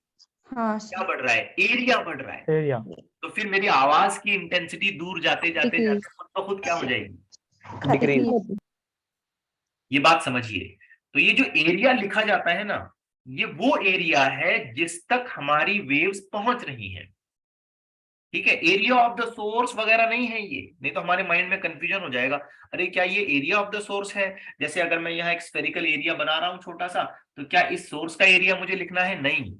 हाँ क्या बढ़ रहा है? एरिया बढ़ रहा है। एरिया। तो फिर मेरी आवाज की इंटेंसिटी दूर जाते जाते जाते खुद ब खुद क्या हो जाएगी? Decrease. ये बात समझिए। तो ये जो एरिया लिखा जाता है ना, ये वो एरिया है जिस तक हमारी वेव्स पहुंच रही हैं। ठीक है, एरिया ऑफ द सोर्स वगैरह नहीं है ये, नहीं तो हमारे माइंड में कंफ्यूजन हो जाएगा। अरे क्या ये एरिया ऑफ द सोर्स है? जैसे अगर मैं यहाँ एक स्फेरिकल एरिया बना रहा हूं छोटा सा, तो क्या इस सोर्स का एरिया मुझे लिखना है? नहीं,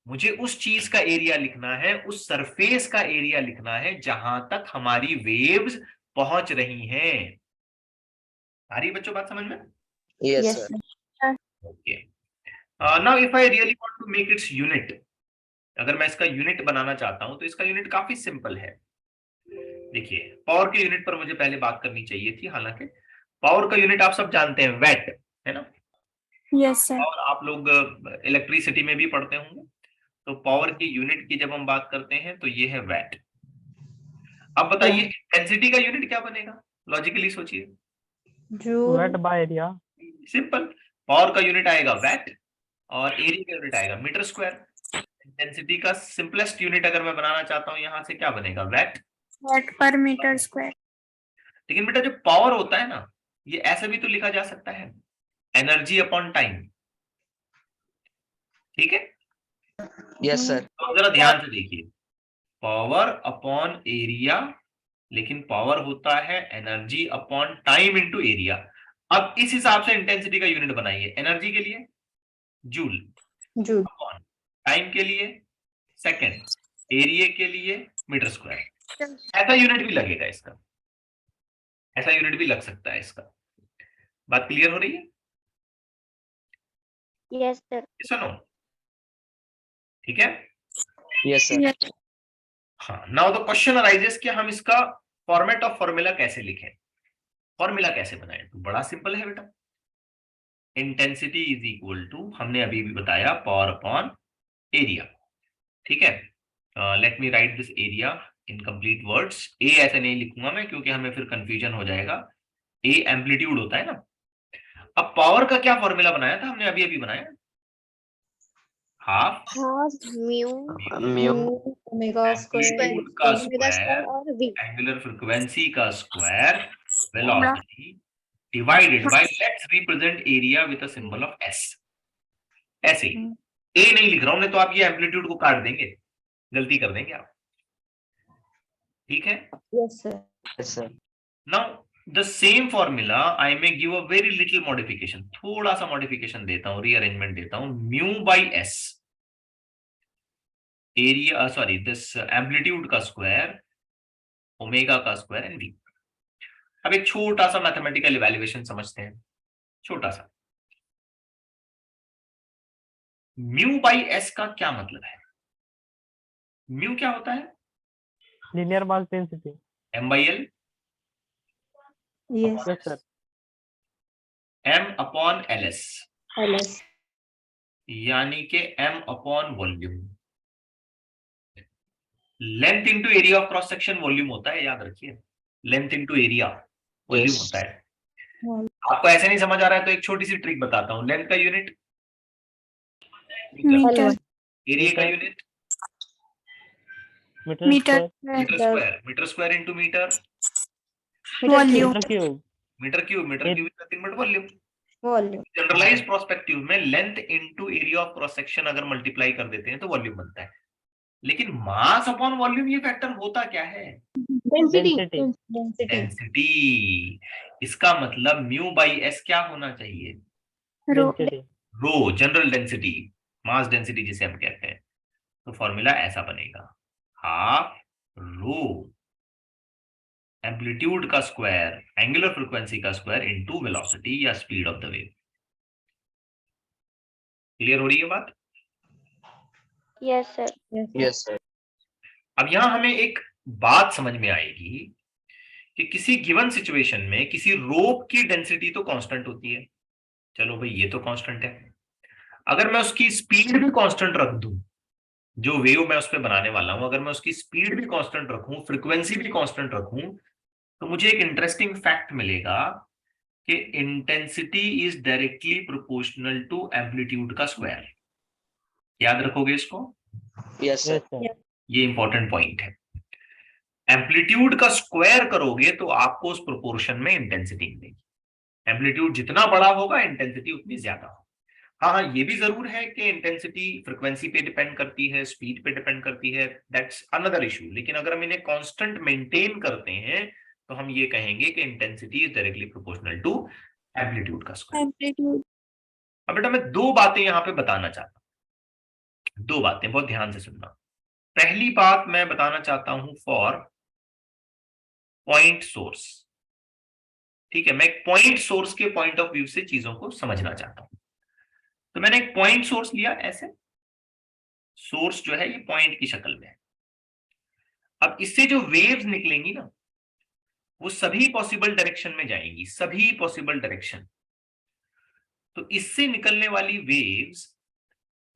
मुझे उस चीज का एरिया लिखना है, उस सरफेस का एरिया लिखना है जहां तक हमारी वेव्स पहुंच रही हैं। आ रही है बच्चों बात समझ में? Yes, Yes, sir. sir. Okay, now if I really want to make its unit, अगर मैं इसका यूनिट बनाना चाहता हूं तो इसका यूनिट काफी सिंपल है। देखिए पावर के यूनिट पर मुझे पहले बात करनी चाहिए थी, हालांकि पावर का यूनिट आप सब जानते हैं, वैट, है ना? Yes sir. और आप लोग इलेक्ट्रिसिटी में भी पढ़ते होंगे। तो पावर की यूनिट की जब हम बात करते हैं तो ये है वैट। अब बताइए इंटेंसिटी का यूनिट क्या बनेगा? लॉजिकली सोचिए। Joule. Weight by area. Simple, power का यूनिट आएगा वैट और एरिया का यूनिट आएगा मीटर स्क्वायर। इंटेंसिटी का सिंपलेस्ट यूनिट अगर मैं बनाना चाहता हूं यहां से क्या बनेगा? वैट। वॉट पर मीटर स्क्वायर। लेकिन बेटा जो पावर होता है ना, ये ऐसे भी तो लिखा जा सकता है, एनर्जी अपॉन टाइम। ठीक है, Yes, sir. तो जरा ध्यान से देखिए। पावर अपॉन एरिया, लेकिन पावर होता है energy upon time into area. अब इस हिसाब से इंटेंसिटी का यूनिट बनाइए। एनर्जी के लिए जूल जूल, अपॉन टाइम के लिए सेकंड, एरिया के लिए मीटर स्क्वायर। ऐसा यूनिट भी लगेगा इसका, ऐसा यूनिट भी लग सकता है इसका। बात क्लियर हो रही है? Yes, sir. सुनो, ठीक है। Yes, sir. Yes. हाँ, नाउ द क्वेश्चन अराइजेस कि हम इसका फॉर्मेट ऑफ फॉर्मूला कैसे लिखें, फॉर्मूला कैसे बनाएं। तो बड़ा सिंपल है बेटा, इंटेंसिटी इज इक्वल टू, हमने अभी भी बताया, पावर अपॉन एरिया। ठीक है, let me write this area in complete words. ए ऐसे नहीं लिखूंगा मैं क्योंकि हमें फिर कंफ्यूजन हो जाएगा। ए एम्पलीट्यूड होता है ना। अब पावर का क्या फॉर्मूला बनाया था हमने, अभी बनाया, half Half mu Mu. Omega square, amplitude का omega square स्क्वायर, और v. एंगुलर फ्रीक्वेंसी का square, velocity divided by, let's represent area with a symbol of S. ऐसे ही ए नहीं लिख रहा हूं मैं, तो आप ये एम्पलीट्यूड को काट देंगे, गलती कर देंगे आप। ठीक है, yes sir, Yes, sir. Now the same formula I may give a very little modification, थोड़ा सा मॉडिफिकेशन देता हूं, रीअरेंजमेंट देता हूं। Mu by S, area sorry this amplitude का स्क्वायर, ओमेगा का स्क्वायर एंड वी। अब एक छोटा सा मैथमेटिकल इवैल्यूएशन समझते हैं, छोटा सा। म्यू बाई एस का क्या मतलब है? म्यू क्या होता है? linear mass density. M by L, yes Yes, sir. M upon L S, LS, यानी कि M upon volume. Length into area of cross section volume होता है, याद रखिए, length into area volume Yes. होता है। आपको ऐसे नहीं समझ आ रहा है तो एक छोटी सी ट्रिक बताता हूं। लेंथ का यूनिट Meter. एरिया का unit Meter Meter. square. Metre square, metre square into metre, Volume. Meter cube. Metre cube is nothing but volume. Volume, generalize prospective में length into area of cross section अगर multiply कर देते हैं तो volume बनता है। लेकिन मास अपॉन वॉल्यूम ये फैक्टर होता क्या है? Density. Density, density. इसका मतलब म्यू बाई एस क्या होना चाहिए? Rho. Density. रो, जनरल डेंसिटी, मास डेंसिटी जिसे हम कहते हैं। तो फॉर्मूला ऐसा बनेगा, हाफ रो एम्पलीट्यूड का स्क्वायर, एंगुलर फ्रीक्वेंसी का स्क्वायर इनटू वेलोसिटी या speed of the wave. Clear हो रही है बात? Yes, sir. Yes, sir. अब यहां हमें एक बात समझ में आएगी कि किसी गिवन सिचुएशन में किसी रोप की डेंसिटी तो कांस्टेंट होती है। चलो भाई ये तो कांस्टेंट है। अगर मैं उसकी स्पीड भी कांस्टेंट रख दूं, जो वेव मैं उस पर बनाने वाला हूं, अगर मैं उसकी स्पीड भी कांस्टेंट रखूं, फ्रीक्वेंसी भी कांस्टेंट रखूं, तो मुझे एक इंटरेस्टिंग फैक्ट मिलेगा कि intensity is directly proportional to amplitude का स्क्वायर। याद रखोगे इसको, Yes, sir. Yes, sir. ये इंपॉर्टेंट पॉइंट है। एम्पलीट्यूड का स्क्वायर करोगे तो आपको उस प्रोपोर्शन में इंटेंसिटी मिलेगी। एम्पलीट्यूड जितना बड़ा होगा इंटेंसिटी उतनी ज्यादा होगी। हाँ, ये भी जरूर है कि इंटेंसिटी फ्रीक्वेंसी पे डिपेंड करती है, स्पीड पे डिपेंड करती है, दैट्स अनदर इशू। लेकिन अगर हम इन्हें कांस्टेंट मेंटेन करते हैं तो हम ये कहेंगे कि intensity is directly proportional to amplitude का स्क्वायर। Amplitude. अब बेटा मैं दो बातें यहां पे बताना चाहता हूं, दो बातें बहुत ध्यान से सुनना। पहली बात मैं बताना चाहता हूं फॉर पॉइंट सोर्स। ठीक है, मैं एक पॉइंट सोर्स के पॉइंट ऑफ व्यू से चीजों को समझना चाहता हूं। तो मैंने एक पॉइंट सोर्स लिया, ऐसे सोर्स जो है ये पॉइंट की शक्ल में है। अब इससे जो वेव्स निकलेंगी ना, वो सभी पॉसिबल डायरेक्शन में जाएंगी, सभी पॉसिबल डायरेक्शन। तो इससे निकलने वाली वेव्स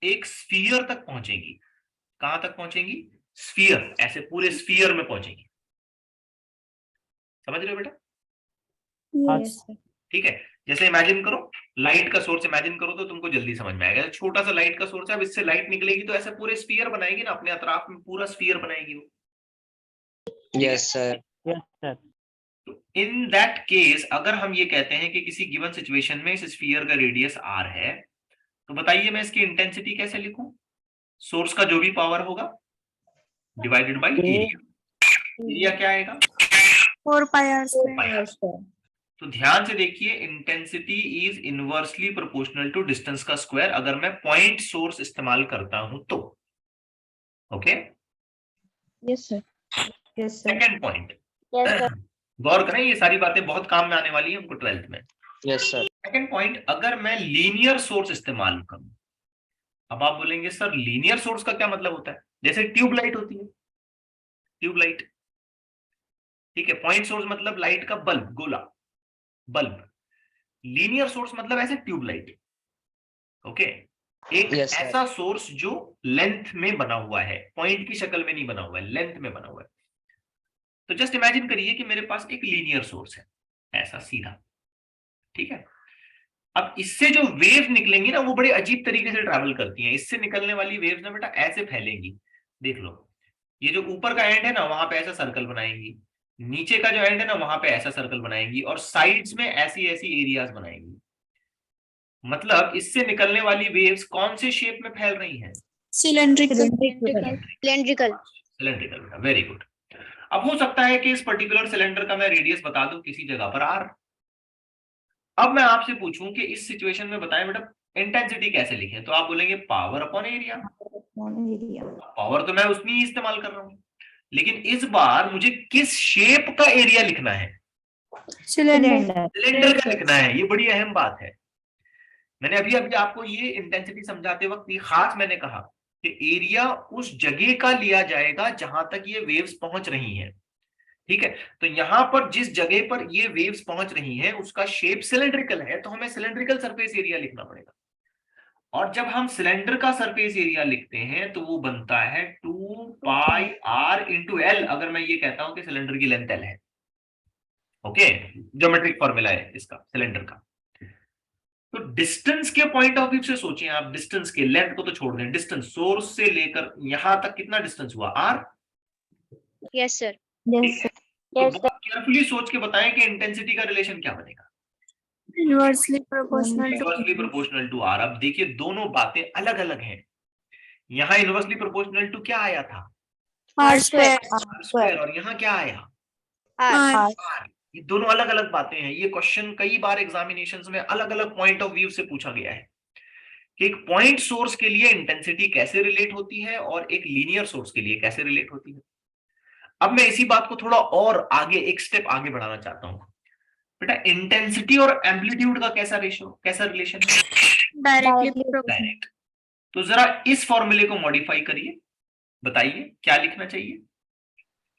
एक स्फीयर तक पहुंचेंगी। कहां तक पहुंचेंगी? स्फीयर, ऐसे पूरे स्फीयर में पहुंचेंगी। समझ रहे हो बेटा? यस सर, ठीक है, जैसे इमेजिन करो, लाइट का सोर्स इमेजिन करो तो तुमको जल्दी समझ में आएगा। छोटा सा लाइट का सोर्स है, अब इससे लाइट निकलेगी तो ऐसे पूरे स्फीयर बनाएगी ना, अपने अतराफ में पूरा स्फीयर बनाएगी वो। Yes, sir. Yes, sir. In that case अगर हम ये कहते हैं कि किसी गिवन सिचुएशन में इस स्फीयर का रेडियस r है, तो बताइए मैं इसकी इंटेंसिटी कैसे लिखूं? सोर्स का जो भी पावर होगा डिवाइडेड बाई एरिया। एरिया क्या आएगा? 4 pi r square. R square. तो ध्यान से देखिए, intensity is inversely proportional to distance का स्क्वायर अगर मैं पॉइंट सोर्स इस्तेमाल करता हूं तो। Okay, Yes, sir. Yes, sir. Second point, Yes, sir. गौर करें, ये सारी बातें बहुत काम में आने वाली है हमको 12th में। Yes, sir. सेकेंड पॉइंट, अगर मैं लीनियर सोर्स इस्तेमाल करूं, अब आप बोलेंगे सर लीनियर सोर्स का क्या मतलब होता है? जैसे ट्यूबलाइट होती है, ट्यूबलाइट, ठीक है, पॉइंट सोर्स मतलब लाइट का बल्ब, गोला बल्ब। लीनियर सोर्स मतलब ऐसे ट्यूबलाइट। ओके, एक Yes, sir. ऐसा सोर्स जो लेंथ में बना हुआ है, पॉइंट की शक्ल में नहीं बना हुआ है, लेंथ में बना हुआ है। तो जस्ट इमेजिन करिए कि मेरे पास एक लीनियर सोर्स है, ऐसा सीधा, ठीक है। अब इससे जो वेव निकलेंगी ना वो बड़े अजीब तरीके से ट्रैवल करती हैं। इससे निकलने वाली वेव्स ना बेटा ऐसे फैलेंगी, देख लो, ये जो ऊपर का एंड है ना वहां पे ऐसा सर्कल बनाएंगी, नीचे का जो एंड है ना वहां पे ऐसा सर्कल बनाएंगी, और साइड्स में ऐसी ऐसी एरियाज बनाएंगी। मतलब इससे निकलने वाली वेव्स कौन से शेप में फैल रही हैं? Cylindrical. Cylindrical. सिलेंड्रिकल बेटा, वेरी गुड। अब हो सकता है कि इस पर्टिकुलर सिलेंडर का मैं रेडियस बता दूं किसी जगह पर r। अब मैं आपसे पूछूं कि इस सिचुएशन में बताएं बेटा इंटेंसिटी कैसे लिखें, तो आप बोलेंगे power upon area. Area. Power तो मैं उसमें ही इस्तेमाल कर रहा हूं, लेकिन इस बार मुझे किस शेप का एरिया लिखना है? Cylinder. सिलेंडर का लिखना है। ये बड़ी अहम बात है। मैंने अभी अभी आपको ये इंटेंसिटी समझाते वक्त ये खास मैंने कहा कि एरिया उस जगह का लिया जाएगा जहां तक ये वेव्स पहुंच रही हैं, ठीक है। तो यहां पर जिस जगह पर ये वेव्स पहुंच रही हैं उसका शेप सिलेंड्रिकल है, तो हमें सिलेंड्रिकल सरफेस एरिया लिखना पड़ेगा। और जब हम सिलेंडर का सरफेस एरिया लिखते हैं तो वो बनता है 2 पाई r इंटू एल, अगर मैं ये कहता हूं कि सिलेंडर की लेंथ एल है। ओके, ज्योमेट्रिक फॉर्मूला है इसका सिलेंडर का। तो डिस्टेंस के पॉइंट ऑफ व्यू से सोचिए आप, डिस्टेंस के, लेंथ को तो छोड़ दें, डिस्टेंस सोर्स से लेकर यहां तक कितना डिस्टेंस हुआ? r। Yes, sir. Yes, sir. तो Yes, बहुत केयरफुली सोच के बताएं कि इंटेंसिटी का रिलेशन क्या बनेगा? Inversely proportional to. Inversely proportional to r। अब देखिए दोनों बातें अलग अलग हैं। यहां इनवर्सली प्रोपोर्शनल टू क्या आया था? R square. r स्क्वायर, और यहां क्या आया? R. R. r। ये दोनों अलग अलग बातें हैं। ये क्वेश्चन कई बार एग्जामिनेशंस में अलग अलग पॉइंट ऑफ व्यू से पूछा गया है कि एक पॉइंट सोर्स के लिए इंटेंसिटी कैसे रिलेट होती है और एक लीनियर सोर्स के लिए कैसे रिलेट होती है। अब मैं इसी बात को थोड़ा और आगे, एक स्टेप आगे बढ़ाना चाहता हूं। बेटा इंटेंसिटी और एम्पलीट्यूड का कैसा रेशियो, कैसा रिलेशन है? Directly proportional. डायरेक्ट। तो जरा इस फॉर्मूले को मॉडिफाई करिए, बताइए क्या लिखना चाहिए?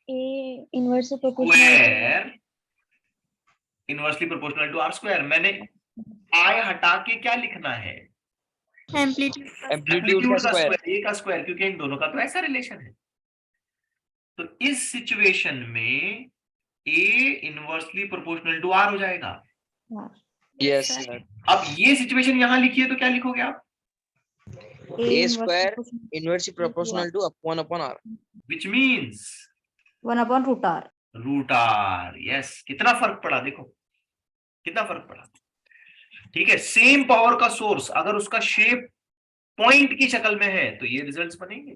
A inversely proportional. Square inversely proportional to r square. मैंने i हटा के क्या लिखना है? Amplitude. Amplitude एम्पलीट्यूड का का स्क्वायर. स्क्वायर, a का स्क्वायर, क्योंकि इन दोनों का तो ऐसा रिलेशन है। तो इस सिचुएशन में a inversely proportional to r हो जाएगा। Yes, sir. अब ये सिचुएशन यहां लिखिए तो क्या लिखोगे आप? A square inversely proportional to 1 upon r. Which means 1 upon root r. Root r। Yes, कितना फर्क पड़ा, देखो कितना फर्क पड़ा, ठीक है। सेम पावर का सोर्स अगर उसका शेप पॉइंट की शक्ल में है तो ये रिजल्ट्स बनेंगे,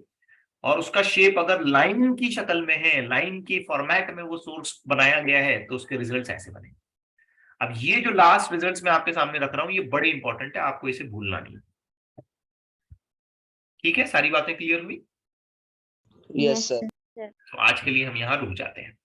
और उसका शेप अगर लाइन की शक्ल में है, लाइन की फॉर्मेट में वो सोर्स बनाया गया है, तो उसके रिजल्ट्स ऐसे बनेंगे। अब ये जो लास्ट रिजल्ट्स मैं आपके सामने रख रहा हूं ये बड़े इंपॉर्टेंट है, आपको इसे भूलना नहीं। ठीक है, सारी बातें क्लियर हुई? Yes, sir. तो आज के लिए हम यहाँ रुक जाते हैं।